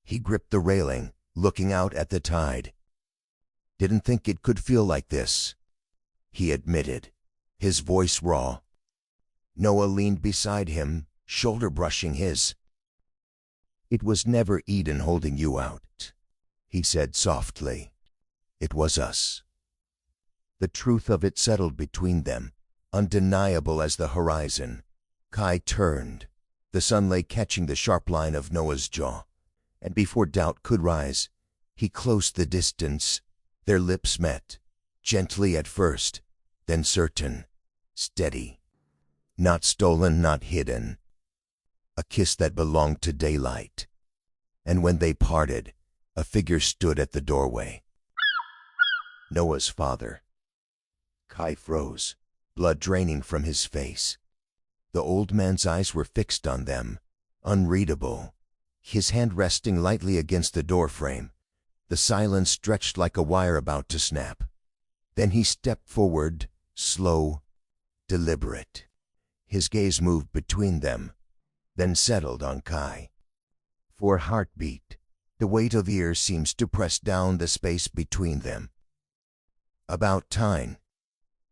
He gripped the railing, looking out at the tide. "Didn't think it could feel like this," he admitted, his voice raw. Noah leaned beside him, shoulder brushing his. "It was never Eden holding you out," he said softly. "It was us." The truth of it settled between them, undeniable as the horizon. Kai turned. The sun lay catching the sharp line of Noah's jaw, and before doubt could rise, he closed the distance. Their lips met, gently at first, then certain, steady. Not stolen, not hidden. A kiss that belonged to daylight. And when they parted, a figure stood at the doorway. Noah's father. Kai froze, blood draining from his face. The old man's eyes were fixed on them, unreadable, his hand resting lightly against the doorframe. The silence stretched like a wire about to snap. Then he stepped forward, slow, deliberate. His gaze moved between them, then settled on Kai. For a heartbeat, the weight of years seems to press down the space between them. "About time,"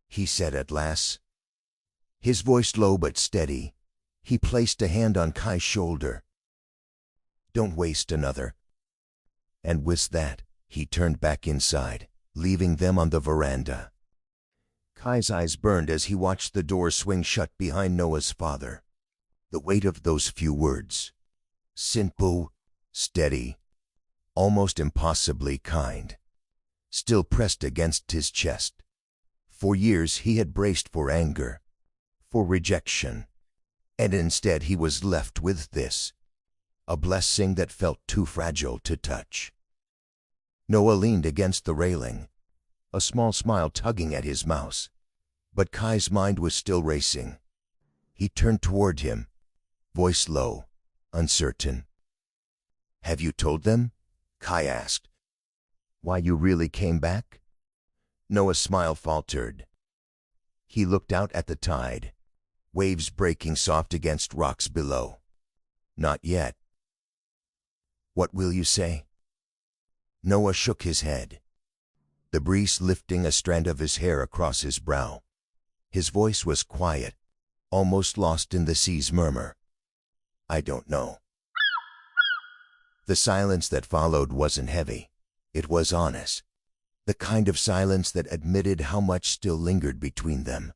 he said at last. His voice low but steady, he placed a hand on Kai's shoulder. "Don't waste another." And with that, he turned back inside, leaving them on the veranda. Kai's eyes burned as he watched the door swing shut behind Noah's father. The weight of those few words, simple, steady, almost impossibly kind, still pressed against his chest. For years he had braced for anger, for rejection, and instead he was left with this, a blessing that felt too fragile to touch. Noah leaned against the railing, a small smile tugging at his mouth, but Kai's mind was still racing. He turned toward him, voice low, uncertain. "Have you told them?" Kai asked. "Why you really came back?" Noah's smile faltered. He looked out at the tide, waves breaking soft against rocks below. "Not yet." "What will you say?" Noah shook his head, the breeze lifting a strand of his hair across his brow. His voice was quiet, almost lost in the sea's murmur. "I don't know." The silence that followed wasn't heavy. It was honest, the kind of silence that admitted how much still lingered between them.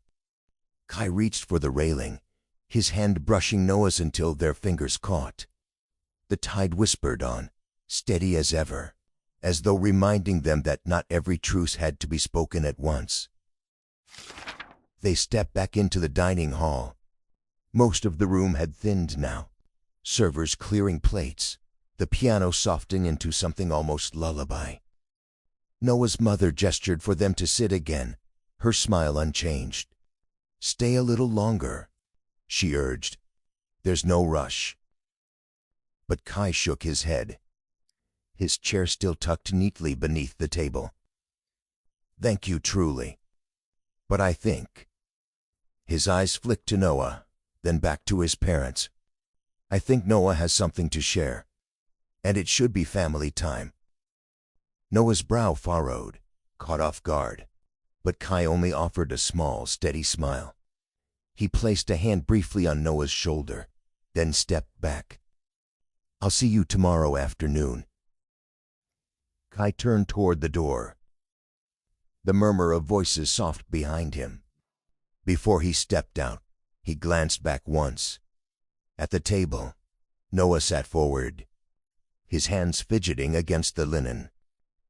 Kai reached for the railing, his hand brushing Noah's until their fingers caught. The tide whispered on, steady as ever, as though reminding them that not every truth had to be spoken at once. They stepped back into the dining hall. Most of the room had thinned now, servers clearing plates, the piano softening into something almost lullaby. Noah's mother gestured for them to sit again, her smile unchanged. "Stay a little longer," she urged. "There's no rush." But Kai shook his head, his chair still tucked neatly beneath the table. "Thank you truly. But I think—" His eyes flicked to Noah, then back to his parents. "I think Noah has something to share, and it should be family time." Noah's brow furrowed, caught off guard, but Kai only offered a small, steady smile. He placed a hand briefly on Noah's shoulder, then stepped back. "I'll see you tomorrow afternoon." Kai turned toward the door, the murmur of voices soft behind him. Before he stepped out, he glanced back once. At the table, Noah sat forward, his hands fidgeting against the linen.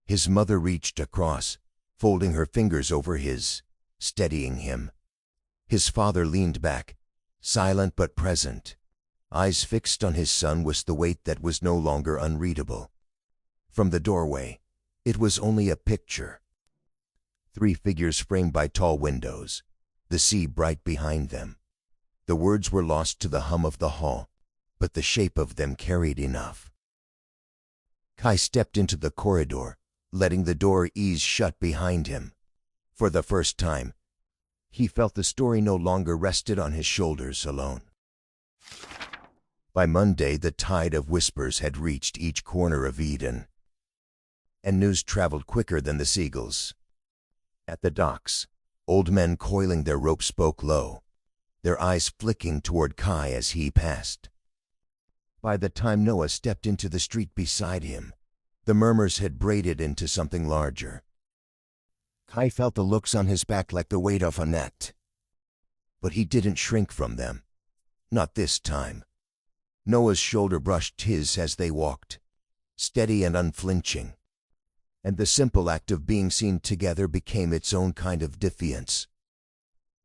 His mother reached across, folding her fingers over his, steadying him. His father leaned back, silent but present, eyes fixed on his son with the weight that was no longer unreadable. From the doorway, it was only a picture. 3 figures framed by tall windows, the sea bright behind them. The words were lost to the hum of the hall, but the shape of them carried enough. Kai stepped into the corridor, letting the door ease shut behind him. For the first time, he felt the story no longer rested on his shoulders alone. By Monday, the tide of whispers had reached each corner of Eden, and news traveled quicker than the seagulls. At the docks, old men coiling their ropes spoke low, their eyes flicking toward Kai as he passed. By the time Noah stepped into the street beside him, the murmurs had braided into something larger. Kai felt the looks on his back like the weight of a net. But he didn't shrink from them. Not this time. Noah's shoulder brushed his as they walked, steady and unflinching. And the simple act of being seen together became its own kind of defiance.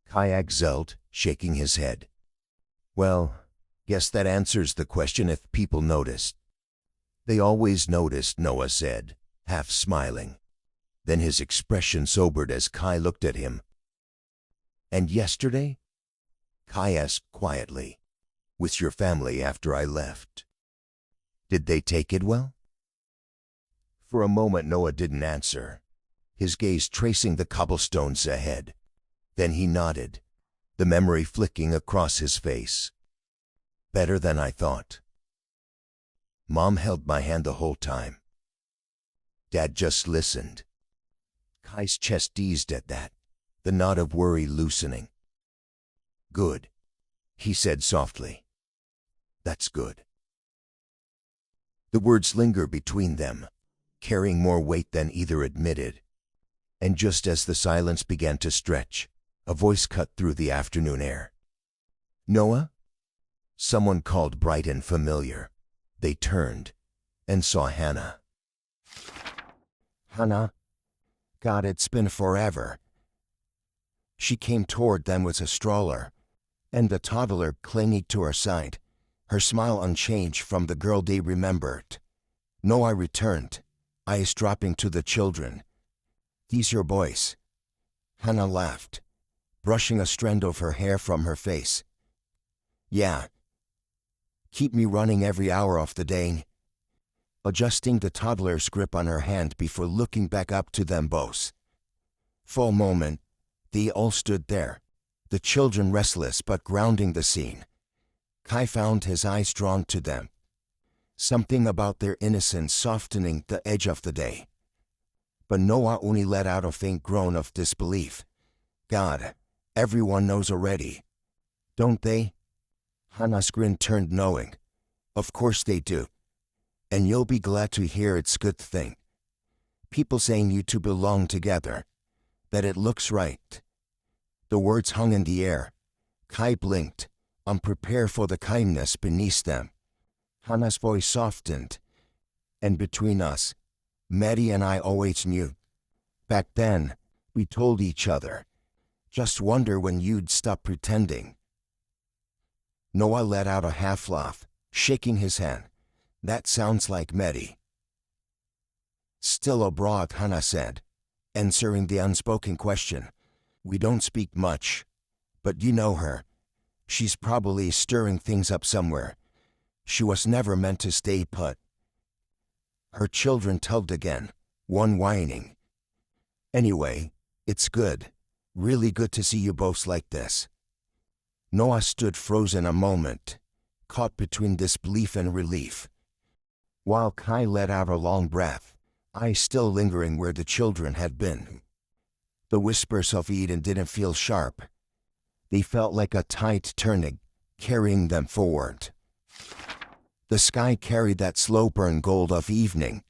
Kai exulted, shaking his head. "Well, guess that answers the question if people noticed." "They always noticed," Noah said, half smiling. Then his expression sobered as Kai looked at him. "And yesterday?" Kai asked quietly. "With your family after I left?" Did they take it well? For a moment Noah didn't answer, his gaze tracing the cobblestones ahead. Then he nodded, the memory flicking across his face. Better than I thought. Mom held my hand the whole time. Dad just listened. Kai's chest eased at that, the knot of worry loosening. Good, he said softly. That's good. The words linger between them, carrying more weight than either admitted. And just as the silence began to stretch, a voice cut through the afternoon air. Noah? Someone called, bright and familiar. They turned and saw Hannah. Hannah? God, it's been forever. She came toward them with a stroller, and the toddler clinging to her side, her smile unchanged from the girl they remembered. Noah returned, eyes dropping to the children. These your boys? Hannah laughed, brushing a strand of her hair from her face. Yeah. Keep me running every hour of the day. Adjusting the toddler's grip on her hand before looking back up to them both. For a moment, they all stood there, the children restless but grounding the scene. Kai found his eyes drawn to them. Something about their innocence softening the edge of the day. But Noah only let out a faint groan of disbelief. God, everyone knows already. Don't they? Hannah's grin turned knowing. Of course they do. And you'll be glad to hear it's a good thing. People saying you two belong together. That it looks right. The words hung in the air. Kai blinked, unprepared for the kindness beneath them. Hannah's voice softened. And between us, Maddie and I always knew. Back then, we told each other. Just wonder when you'd stop pretending. Noah let out a half laugh, shaking his hand. That sounds like Maddie. Still abroad, Hannah said, answering the unspoken question. We don't speak much, but you know her. She's probably stirring things up somewhere. She was never meant to stay put. Her children tugged again, one whining. Anyway, it's good, really good to see you both like this. Noah stood frozen a moment, caught between disbelief and relief. While Kai let out a long breath, eyes still lingering where the children had been. The whispers of Eden didn't feel sharp. They felt like a tide turning, carrying them forward. The sky carried that slow-burn gold of evening.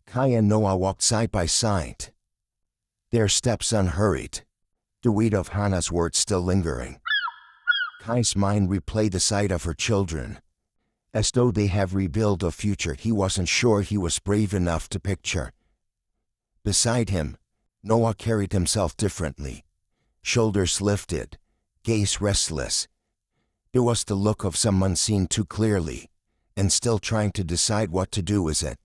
Kai and Noah walked side by side, their steps unhurried, the weight of Hannah's words still lingering. Kai's mind replayed the sight of her children, as though they have rebuilt a future he wasn't sure he was brave enough to picture. Beside him, Noah carried himself differently, shoulders lifted, gaze restless. There was the look of someone seen too clearly, and still trying to decide what to do with it.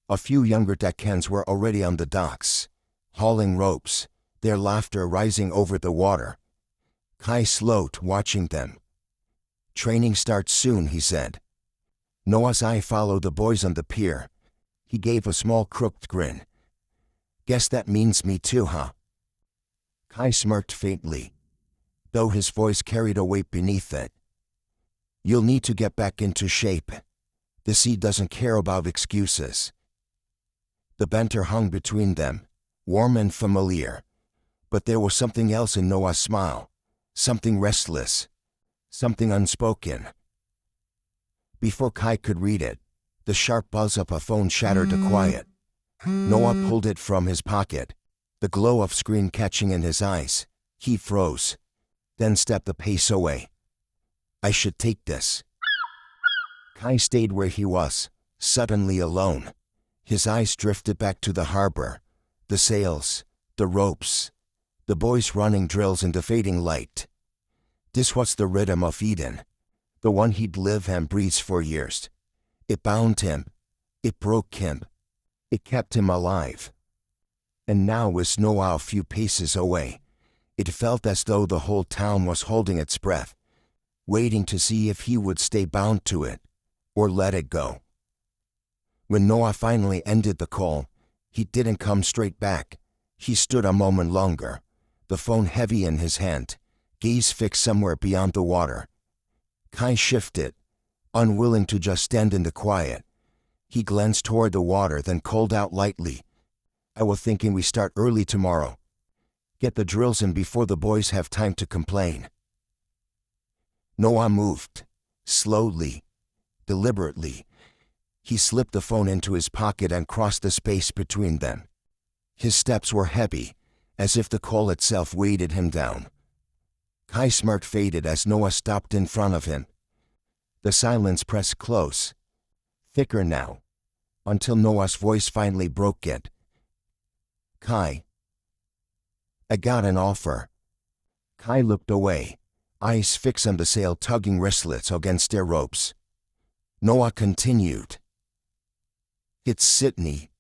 A few younger deckhands were already on the docks, hauling ropes, their laughter rising over the water. Kai slowed, watching them. Training starts soon, he said. Noah's eye followed the boys on the pier. He gave a small crooked grin. Guess that means me too, huh? Kai smirked faintly, though his voice carried a weight beneath it. You'll need to get back into shape. The sea doesn't care about excuses. The banter hung between them, warm and familiar. But there was something else in Noah's smile, something restless, something unspoken. Before Kai could read it, the sharp buzz of a phone shattered the quiet. Noah pulled it from his pocket, the glow of screen catching in his eyes. He froze, then stepped a pace away. I should take this. Kai stayed where he was, suddenly alone. His eyes drifted back to the harbor, the sails, the ropes, the boys running drills in the fading light. This was the rhythm of Eden, the one he'd lived and breathed for years. It bound him, it broke him, it kept him alive. And now with Noah a few paces away, it felt as though the whole town was holding its breath, waiting to see if he would stay bound to it, or let it go. When Noah finally ended the call, he didn't come straight back. He stood a moment longer, the phone heavy in his hand, gaze fixed somewhere beyond the water. Kai shifted, unwilling to just stand in the quiet. He glanced toward the water, then called out lightly, "I was thinking we start early tomorrow. Get the drills in before the boys have time to complain." Noah moved, slowly, deliberately. He slipped the phone into his pocket and crossed the space between them. His steps were heavy, as if the call itself weighted him down. Kai's smirk faded as Noah stopped in front of him. The silence pressed close, thicker now, until Noah's voice finally broke it. "Kai, I got an offer." Kai looked away, eyes fixed on the sail tugging wristlets against their ropes. Noah continued, "It's Sydney."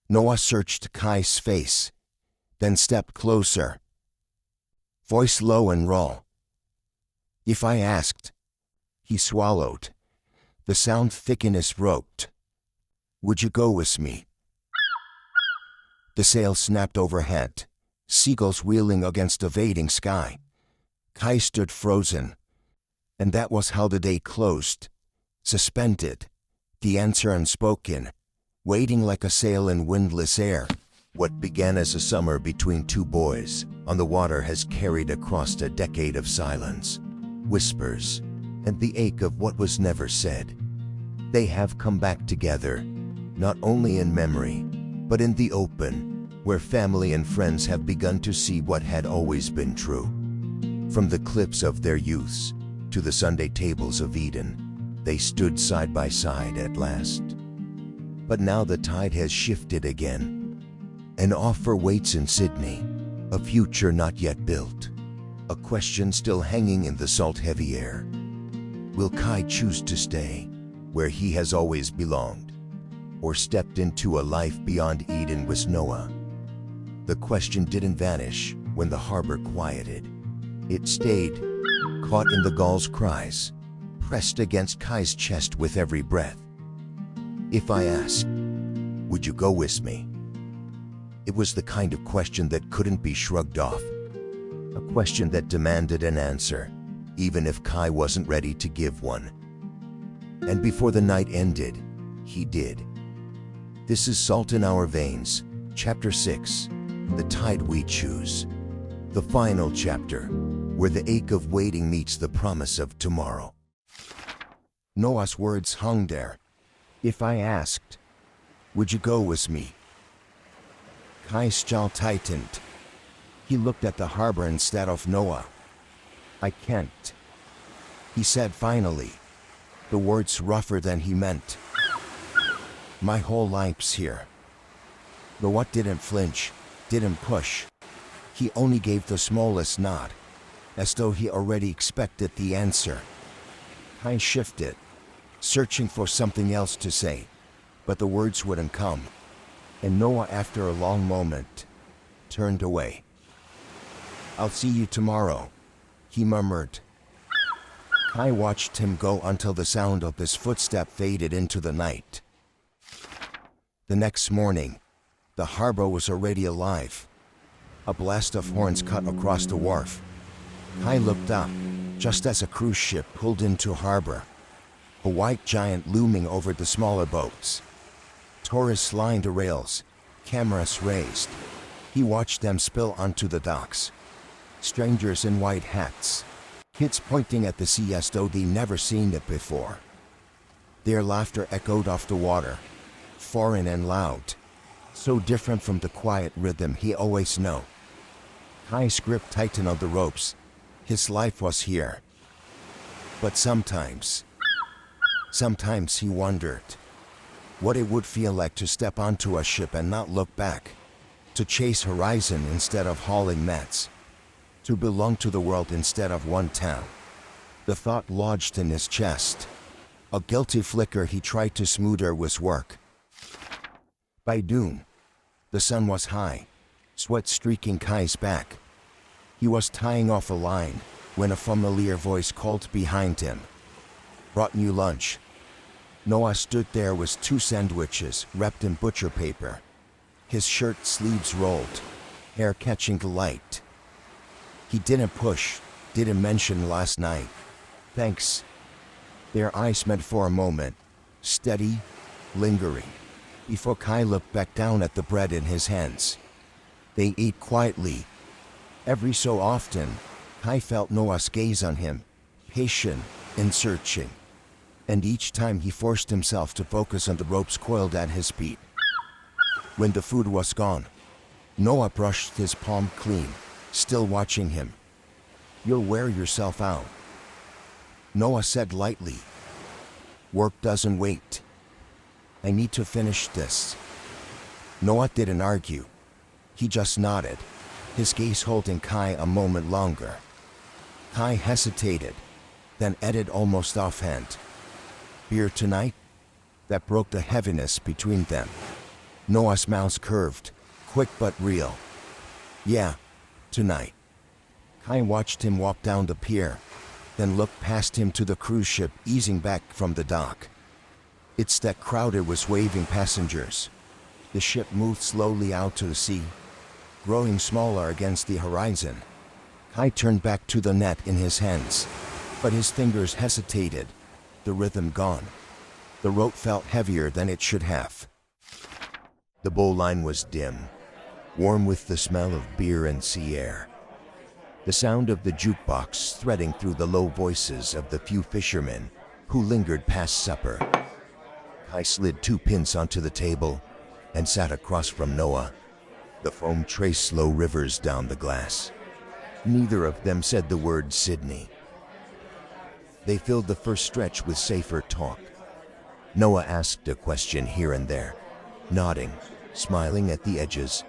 Noah searched Kai's face, then stepped closer. Voice low and raw. "If I asked," he swallowed, the sound thick in his throat, "would you go with me?" The sail snapped overhead, seagulls wheeling against the fading sky. Kai stood frozen, and that was how the day closed, suspended, the answer unspoken, waiting like a sail in windless air. What began as a summer between two boys on the water has carried across a decade of silence, whispers, and the ache of what was never said. They have come back together, not only in memory, but in the open, where family and friends have begun to see what had always been true. From the cliffs of their youths to the Sunday tables of Eden, they stood side by side at last. But now the tide has shifted again. An offer waits in Sydney, a future not yet built, a question still hanging in the salt-heavy air. Will Kai choose to stay where he has always belonged, or stepped into a life beyond Eden with Noah? The question didn't vanish when the harbor quieted. It stayed, caught in the gull's cries, pressed against Kai's chest with every breath. "If I ask, would you go with me?" It was the kind of question that couldn't be shrugged off. A question that demanded an answer, even if Kai wasn't ready to give one. And before the night ended, he did. This is Salt in Our Veins, Chapter 6, The Tide We Choose. The final chapter, where the ache of waiting meets the promise of tomorrow. Noah's words hung there. "If I asked, would you go with me?" Kai's jaw tightened. He looked at the harbor instead of Noah. "I can't," he said finally, the words rougher than he meant. "My whole life's here." Noah didn't flinch, didn't push. He only gave the smallest nod, as though he already expected the answer. Kai shifted, searching for something else to say, but the words wouldn't come. And Noah, after a long moment, turned away. "I'll see you tomorrow," he murmured. Kai watched him go until the sound of his footstep faded into the night. The next morning, the harbor was already alive. A blast of horns cut across the wharf. Kai looked up, just as a cruise ship pulled into harbor, a white giant looming over the smaller boats. Tourists lined the rails, cameras raised. He watched them spill onto the docks. Strangers in white hats, kids pointing at the sea as though they'd never seen it before. Their laughter echoed off the water, foreign and loud, so different from the quiet rhythm he always knew. Kai's grip tightened on the ropes. His life was here. But sometimes he wondered what it would feel like to step onto a ship and not look back, to chase horizon instead of hauling nets, to belong to the world instead of one town. The thought lodged in his chest, a guilty flicker he tried to smother with work. By noon, the sun was high, sweat streaking Kai's back. He was tying off a line when a familiar voice called behind him. "Brought you lunch." Noah stood there with 2 sandwiches wrapped in butcher paper, his shirt sleeves rolled, hair catching the light. He didn't push, didn't mention last night. Thanks. Their eyes met for a moment, steady, lingering, before Kai looked back down at the bread in his hands. They ate quietly. Every so often, Kai felt Noah's gaze on him, patient and searching. And each time he forced himself to focus on the ropes coiled at his feet. When the food was gone, Noah brushed his palm clean, still watching him. "You'll wear yourself out," Noah said lightly. "Work doesn't wait. I need to finish this." Noah didn't argue. He just nodded, his gaze holding Kai a moment longer. Kai hesitated, then added almost offhand, "Beer tonight?" That broke the heaviness between them. Noah's mouth curved, quick but real. "Yeah, tonight." Kai watched him walk down the pier, then looked past him to the cruise ship easing back from the dock. It's that crowded with waving passengers. The ship moved slowly out to the sea, growing smaller against the horizon. Kai turned back to the net in his hands, but his fingers hesitated, the rhythm gone. The rope felt heavier than it should have. The bowline was dim, warm with the smell of beer and sea air. The sound of the jukebox threading through the low voices of the few fishermen who lingered past supper. Kai slid 2 pins onto the table and sat across from Noah. The foam traced slow rivers down the glass. Neither of them said the word Sydney. They filled the first stretch with safer talk. Noah asked a question here and there, nodding, smiling at the edges,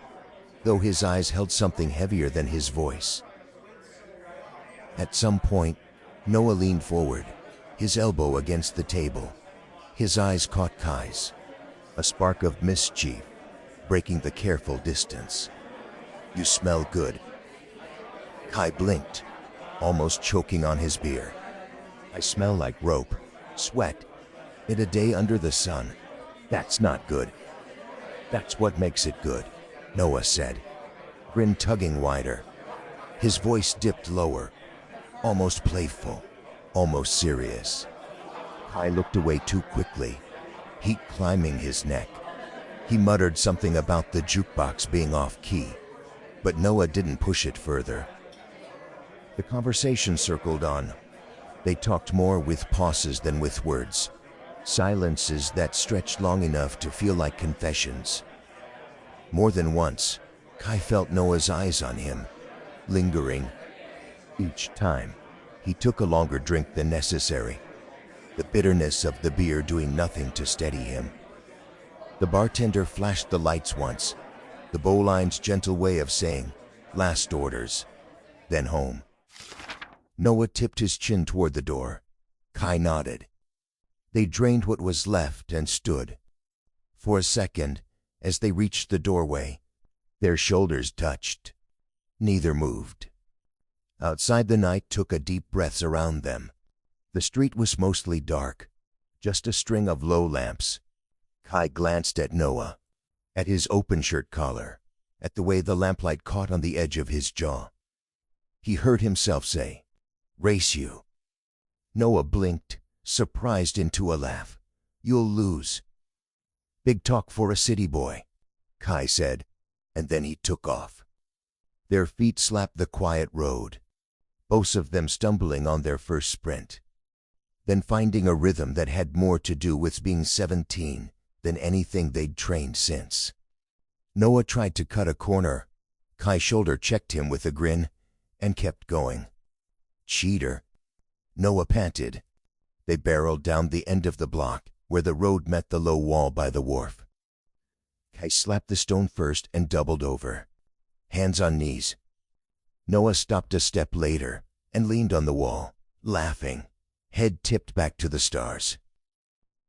though his eyes held something heavier than his voice. At some point, Noah leaned forward, his elbow against the table. His eyes caught Kai's, a spark of mischief breaking the careful distance. "You smell good." Kai blinked, almost choking on his beer. "I smell like rope, sweat, and a day under the sun. That's not good." "That's what makes it good," Noah said, grin tugging wider. His voice dipped lower, almost playful, almost serious. Kai looked away too quickly, heat climbing his neck. He muttered something about the jukebox being off-key, but Noah didn't push it further. The conversation circled on. They talked more with pauses than with words, silences that stretched long enough to feel like confessions. More than once, Kai felt Noah's eyes on him, lingering. Each time, he took a longer drink than necessary, the bitterness of the beer doing nothing to steady him. The bartender flashed the lights once, the bowline's gentle way of saying, "Last orders," then home. Noah tipped his chin toward the door. Kai nodded. They drained what was left and stood. For a second, as they reached the doorway, their shoulders touched. Neither moved. Outside, the night took a deep breaths around them. The street was mostly dark, just a string of low lamps. Kai glanced at Noah, at his open shirt collar, at the way the lamplight caught on the edge of his jaw. He heard himself say, "Race you." Noah blinked, surprised into a laugh. "You'll lose." "Big talk for a city boy," Kai said, and then he took off. Their feet slapped the quiet road, both of them stumbling on their first sprint, then finding a rhythm that had more to do with being 17 than anything they'd trained since. Noah tried to cut a corner. Kai's shoulder checked him with a grin and kept going. "Cheater," Noah panted. They barreled down the end of the block where the road met the low wall by the wharf. Kai slapped the stone first and doubled over, hands on knees. Noah stopped a step later and leaned on the wall, laughing, head tipped back to the stars.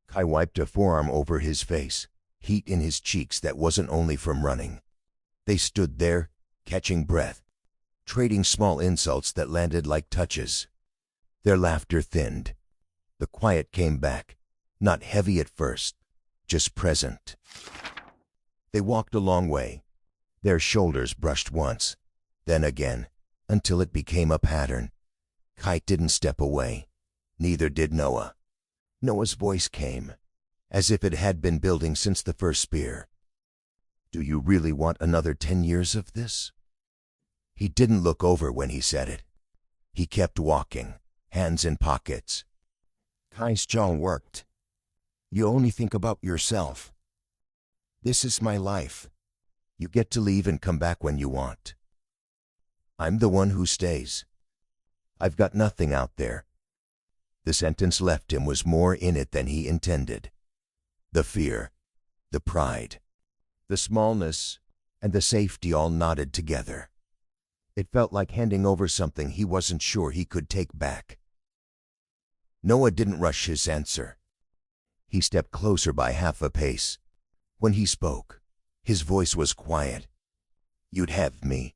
Kai wiped a forearm over his face, heat in his cheeks that wasn't only from running. They stood there, catching breath, trading small insults that landed like touches. Their laughter thinned. The quiet came back, Not heavy at first, just present. They walked a long way. Their shoulders brushed once, then again, until it became a pattern. Kai didn't step away. Neither did Noah. Noah's voice came, as if it had been building since the first spear. Do you really want another 10 years of this? He didn't look over when he said it. He kept walking, hands in pockets. Kai's jaw worked. You only think about yourself. This is my life. You get to leave and come back when you want. I'm the one who stays. I've got nothing out there. The sentence left him was more in it than he intended. The fear, the pride, the smallness, and the safety all knotted together. It felt like handing over something he wasn't sure he could take back. Noah didn't rush his answer. He stepped closer by half a pace. When he spoke, his voice was quiet. You'd have me.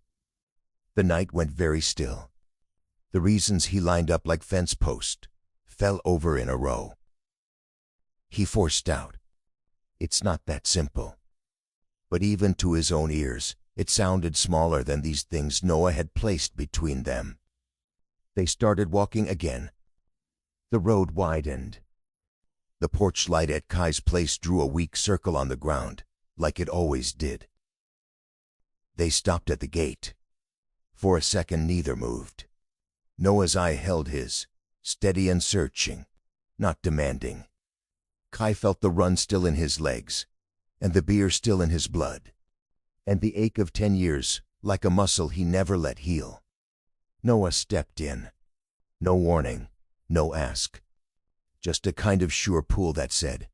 The night went very still. The reasons he lined up like fence posts fell over in a row. He forced out, it's not that simple. But even to his own ears, it sounded smaller than these things Noah had placed between them. They started walking again. The road widened. The porch light at Kai's place drew a weak circle on the ground, like it always did. They stopped at the gate. For a second neither moved. Noah's eye held his, steady and searching, not demanding. Kai felt the run still in his legs, and the beer still in his blood, and the ache of 10 years like a muscle he never let heal. Noah stepped in. No warning, no ask. Just a kind of sure pull that said,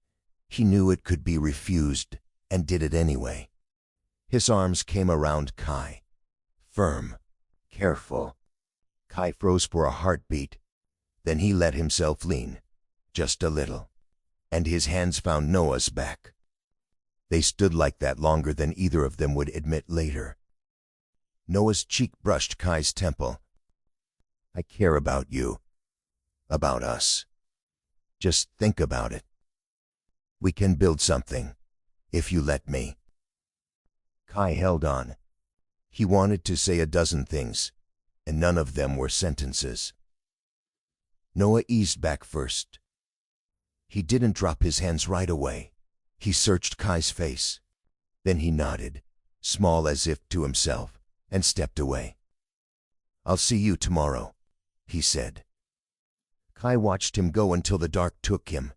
he knew it could be refused, and did it anyway. His arms came around Kai. Firm, careful. Kai froze for a heartbeat. Then he let himself lean, just a little, and his hands found Noah's back. They stood like that longer than either of them would admit later. Noah's cheek brushed Kai's temple. I care about you. About us. Just think about it. We can build something, if you let me. Kai held on. He wanted to say a dozen things, and none of them were sentences. Noah eased back first. He didn't drop his hands right away. He searched Kai's face. Then he nodded, small as if to himself, and stepped away. I'll see you tomorrow, he said. Kai watched him go until the dark took him.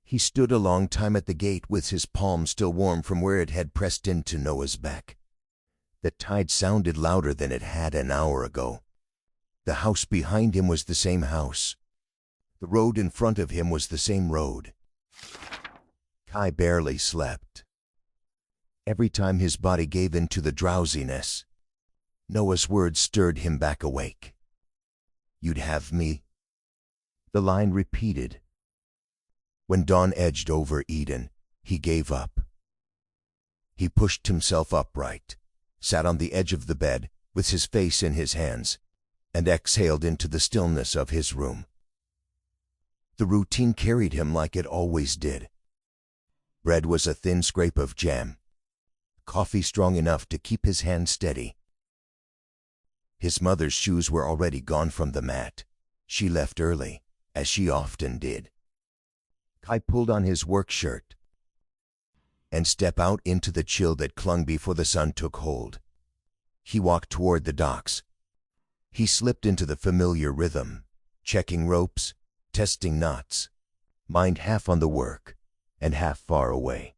He stood a long time at the gate with his palm still warm from where it had pressed into Noah's back. The tide sounded louder than it had an hour ago. The house behind him was the same house. The road in front of him was the same road. Kai barely slept. Every time his body gave in to the drowsiness, Noah's words stirred him back awake. You'd have me? The line repeated. When dawn edged over Eden, he gave up. He pushed himself upright, sat on the edge of the bed with his face in his hands, and exhaled into the stillness of his room. The routine carried him like it always did. Bread was a thin scrape of jam. Coffee strong enough to keep his hand steady. His mother's shoes were already gone from the mat. She left early, as she often did. Kai pulled on his work shirt and stepped out into the chill that clung before the sun took hold. He walked toward the docks. He slipped into the familiar rhythm, checking ropes, testing knots, mind half on the work and half far away.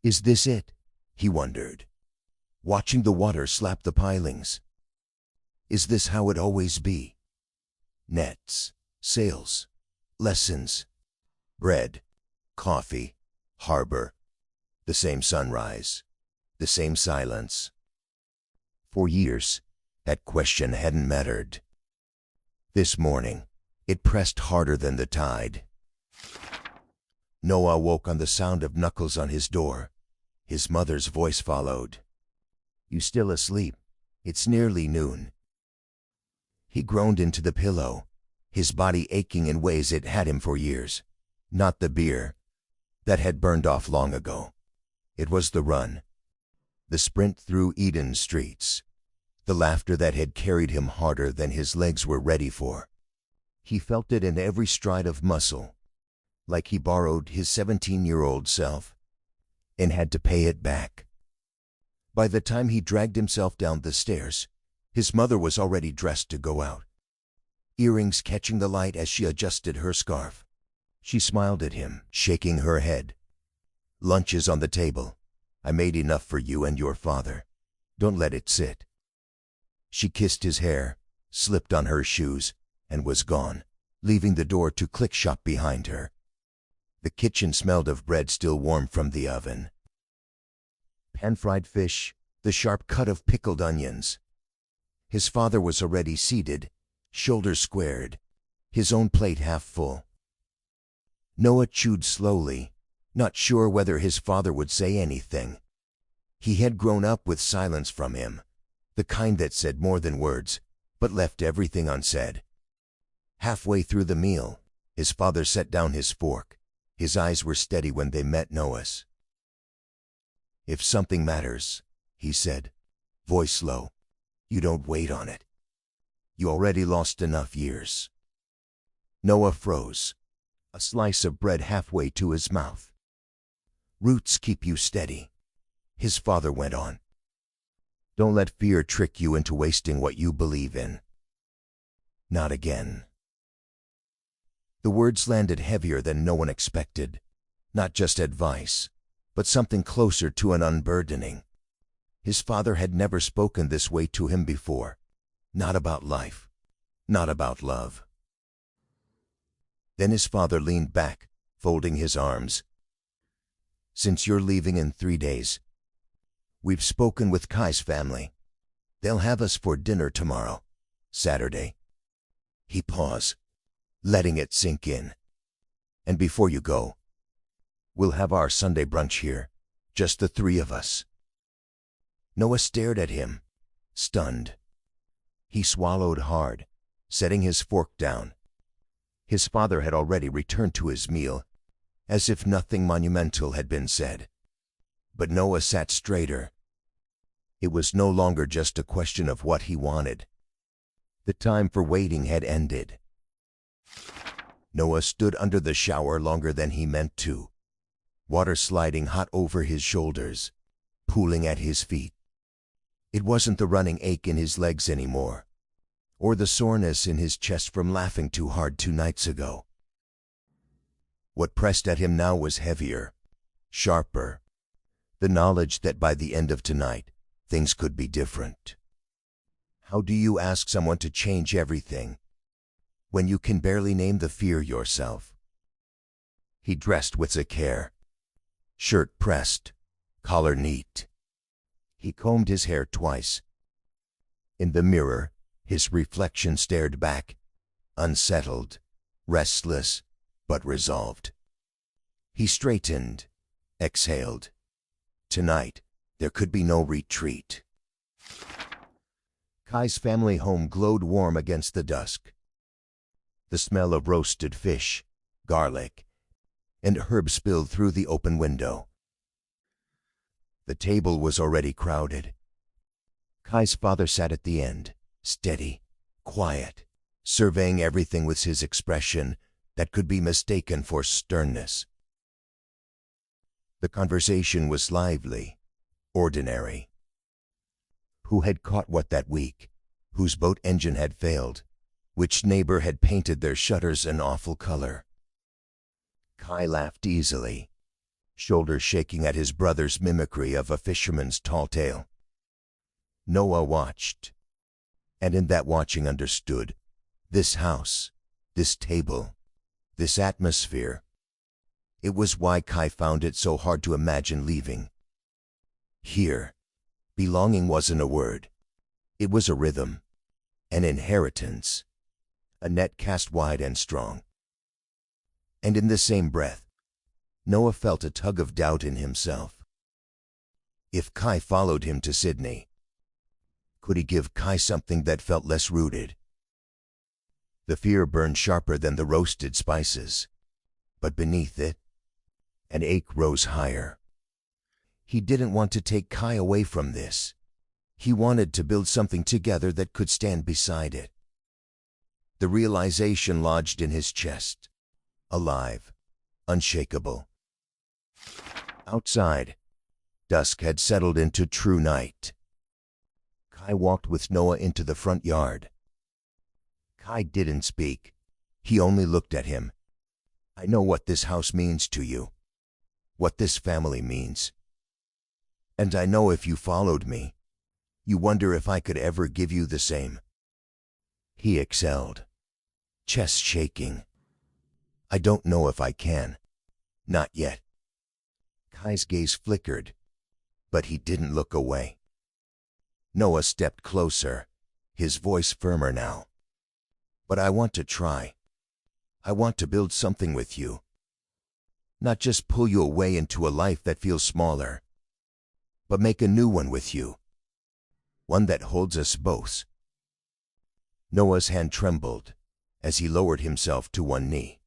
Is this it? He wondered, watching the water slap the pilings. Is this how it always be? Nets, sails, lessons, bread, coffee, harbor, the same sunrise, the same silence. For years, that question hadn't mattered. This morning, it pressed harder than the tide. Noah woke on the sound of knuckles on his door. His mother's voice followed. You still asleep? It's nearly noon. He groaned into the pillow, his body aching in ways it had him for years. Not the beer. That had burned off long ago. It was the run. The sprint through Eden streets. The laughter that had carried him harder than his legs were ready for. He felt it in every stride of muscle, like he borrowed his 17-year-old self and had to pay it back. By the time he dragged himself down the stairs, his mother was already dressed to go out, earrings catching the light as she adjusted her scarf. She smiled at him, shaking her head. "Lunch is on the table. I made enough for you and your father. Don't let it sit." She kissed his hair, slipped on her shoes, and was gone, leaving the door to click shut behind her. The kitchen smelled of bread still warm from the oven. Pan-fried fish, the sharp cut of pickled onions. His father was already seated, shoulders squared, his own plate half full. Noah chewed slowly, not sure whether his father would say anything. He had grown up with silence from him, the kind that said more than words, but left everything unsaid. Halfway through the meal, his father set down his fork. His eyes were steady when they met Noah's. "If something matters," he said, voice low, "you don't wait on it. You already lost enough years." Noah froze, a slice of bread halfway to his mouth. "Roots keep you steady," his father went on. "Don't let fear trick you into wasting what you believe in. Not again." The words landed heavier than no one expected. Not just advice, but something closer to an unburdening. His father had never spoken this way to him before. Not about life. Not about love. Then his father leaned back, folding his arms. "Since you're leaving in 3 days, we've spoken with Kai's family. They'll have us for dinner tomorrow, Saturday." He paused, letting it sink in. "And before you go, we'll have our Sunday brunch here, just the 3 of us." Noah stared at him, stunned. He swallowed hard, setting his fork down. His father had already returned to his meal, as if nothing monumental had been said. But Noah sat straighter. It was no longer just a question of what he wanted. The time for waiting had ended. Noah stood under the shower longer than he meant to, water sliding hot over his shoulders, pooling at his feet. It wasn't the running ache in his legs anymore, or the soreness in his chest from laughing too hard 2 nights ago. What pressed at him now was heavier, sharper, the knowledge that by the end of tonight, things could be different. How do you ask someone to change everything when you can barely name the fear yourself? He dressed with care, shirt pressed, collar neat. He combed his hair twice. In the mirror, his reflection stared back, unsettled, restless, but resolved. He straightened, exhaled. Tonight, there could be no retreat. Kai's family home glowed warm against the dusk. The smell of roasted fish, garlic, and herbs spilled through the open window. The table was already crowded. Kai's father sat at the end, steady, quiet, surveying everything with his expression that could be mistaken for sternness. The conversation was lively, ordinary. Who had caught what that week? Whose boat engine had failed? Which neighbor had painted their shutters an awful color? Kai laughed easily, shoulders shaking at his brother's mimicry of a fisherman's tall tale. Noah watched, and in that watching understood this house, this table, this atmosphere. It was why Kai found it so hard to imagine leaving. Here, belonging wasn't a word. It was a rhythm, an inheritance, a net cast wide and strong. And in the same breath, Noah felt a tug of doubt in himself. If Kai followed him to Sydney, could he give Kai something that felt less rooted? The fear burned sharper than the roasted spices. But beneath it, an ache rose higher. He didn't want to take Kai away from this. He wanted to build something together that could stand beside it. The realization lodged in his chest, alive, unshakable. Outside, dusk had settled into true night. Kai walked with Noah into the front yard. Kai didn't speak. He only looked at him. I know what this house means to you, what this family means. And I know if you followed me, you wonder if I could ever give you the same. He exhaled, chest shaking. I don't know if I can. Not yet. Kai's gaze flickered, but he didn't look away. Noah stepped closer, his voice firmer now. But I want to try. I want to build something with you. Not just pull you away into a life that feels smaller, but make a new one with you. One that holds us both. Noah's hand trembled as he lowered himself to one knee,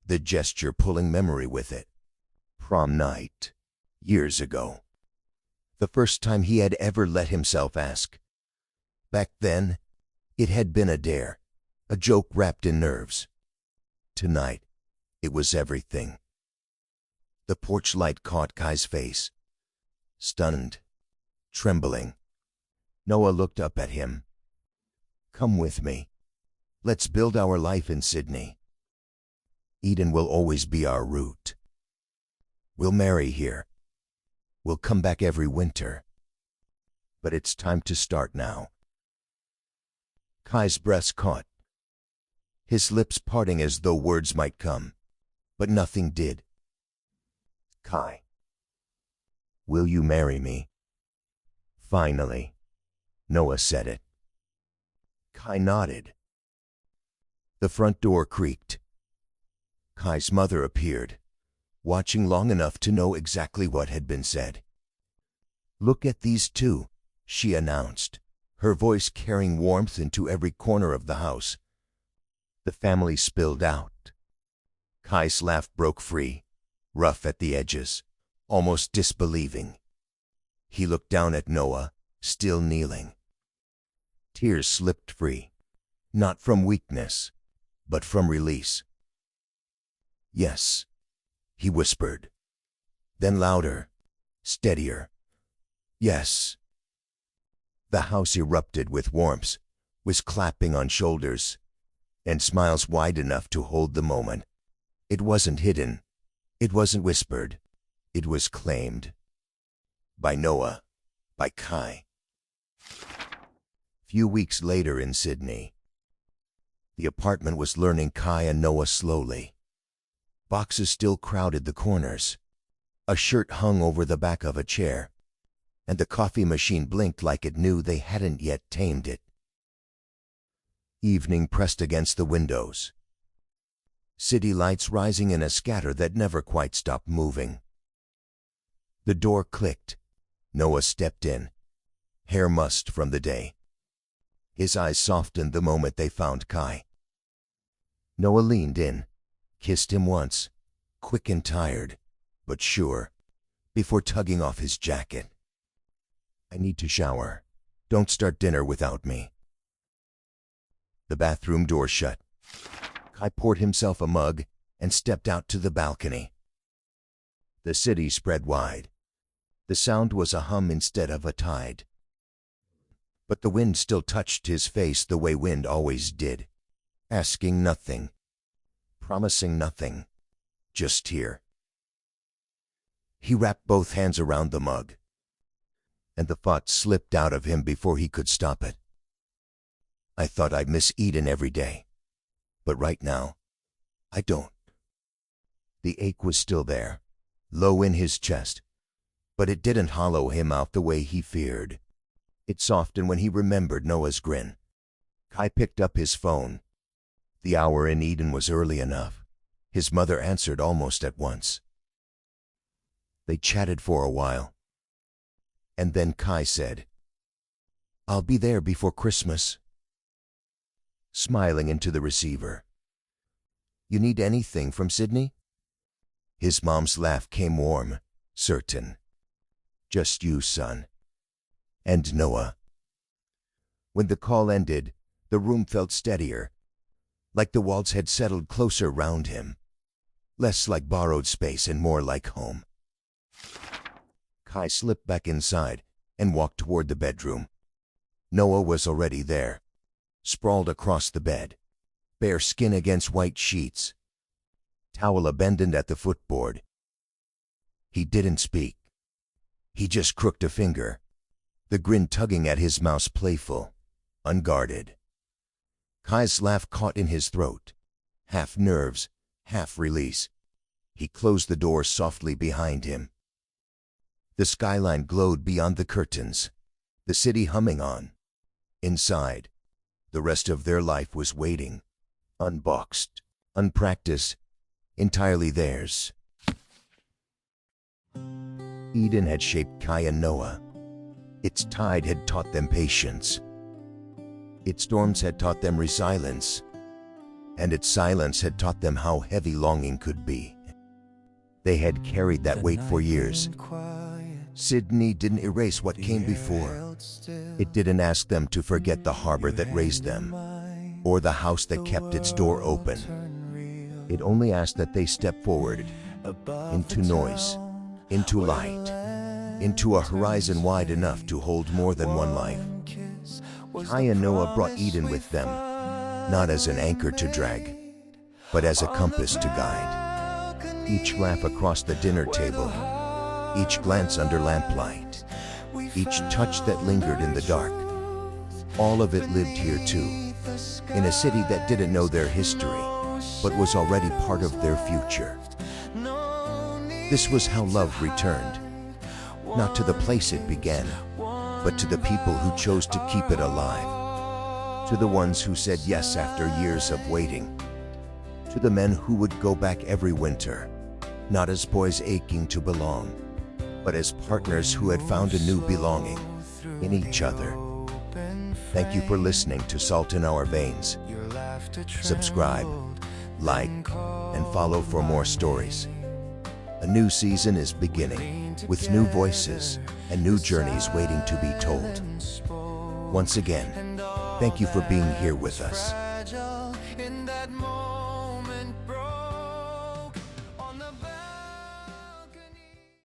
the gesture pulling memory with it. Prom night, years ago. The first time he had ever let himself ask. Back then, it had been a dare, a joke wrapped in nerves. Tonight, it was everything. The porch light caught Kai's face. Stunned, trembling. Noah looked up at him. Come with me. Let's build our life in Sydney. Eden will always be our root. We'll marry here. We'll come back every winter. But it's time to start now. Kai's breath caught, his lips parting as though words might come, but nothing did. Kai, will you marry me? Finally, Noah said it. Kai nodded. The front door creaked. Kai's mother appeared, watching long enough to know exactly what had been said. Look at these two, she announced, her voice carrying warmth into every corner of the house. The family spilled out. Kai's laugh broke free, rough at the edges, almost disbelieving. He looked down at Noah, still kneeling. Tears slipped free, not from weakness, but from release. Yes, he whispered. Then louder, steadier. Yes. The house erupted with warmth, with clapping on shoulders, and smiles wide enough to hold the moment. It wasn't hidden. It wasn't whispered. It was claimed. By Noah. By Kai. Few weeks later in Sydney, the apartment was learning Kai and Noah slowly. Boxes still crowded the corners. A shirt hung over the back of a chair, and the coffee machine blinked like it knew they hadn't yet tamed it. Evening pressed against the windows. City lights rising in a scatter that never quite stopped moving. The door clicked. Noah stepped in, hair mussed from the day. His eyes softened the moment they found Kai. Noah leaned in, kissed him once, quick and tired, but sure, before tugging off his jacket. I need to shower. Don't start dinner without me. The bathroom door shut. Kai poured himself a mug and stepped out to the balcony. The city spread wide. The sound was a hum instead of a tide. But the wind still touched his face the way wind always did, asking nothing, promising nothing, just here. He wrapped both hands around the mug, and the thought slipped out of him before he could stop it. I thought I'd miss Eden every day, but right now, I don't. The ache was still there, low in his chest, but it didn't hollow him out the way he feared. It softened when he remembered Noah's grin. Kai picked up his phone. The hour in Eden was early enough. His mother answered almost at once. They chatted for a while. And then Kai said, "I'll be there before Christmas." Smiling into the receiver. "You need anything from Sydney?" His mom's laugh came warm, certain. Just you, son. And Noah. When the call ended, the room felt steadier, like the walls had settled closer round him. Less like borrowed space and more like home. Kai slipped back inside and walked toward the bedroom. Noah was already there, sprawled across the bed, bare skin against white sheets, towel abandoned at the footboard. He didn't speak. He just crooked a finger, the grin tugging at his mouth, playful, unguarded. Kai's laugh caught in his throat, half nerves, half release. He closed the door softly behind him. The skyline glowed beyond the curtains, the city humming on. Inside, the rest of their life was waiting, unboxed, unpracticed, entirely theirs. Eden had shaped Kai and Noah. Its tide had taught them patience. Its storms had taught them resilience. And its silence had taught them how heavy longing could be. They had carried that weight for years. Sydney didn't erase what came before. It didn't ask them to forget the harbor that raised them, or the house that kept its door open. It only asked that they step forward, into noise, into light, into a horizon wide enough to hold more than one life. Kai and Noah brought Eden with them, not as an anchor to drag, but as a compass to guide. Each laugh across the dinner table, each glance under lamplight, each touch that lingered in the dark, all of it lived here too, in a city that didn't know their history, but was already part of their future. This was how love returned, not to the place it began, but to the people who chose to keep it alive. To the ones who said yes after years of waiting. To the men who would go back every winter, not as boys aching to belong, but as partners who had found a new belonging in each other. Thank you for listening to Salt in Our Veins. Subscribe, like, and follow for more stories. A new season is beginning, with new voices and new journeys waiting to be told. Once again, thank you for being here with us.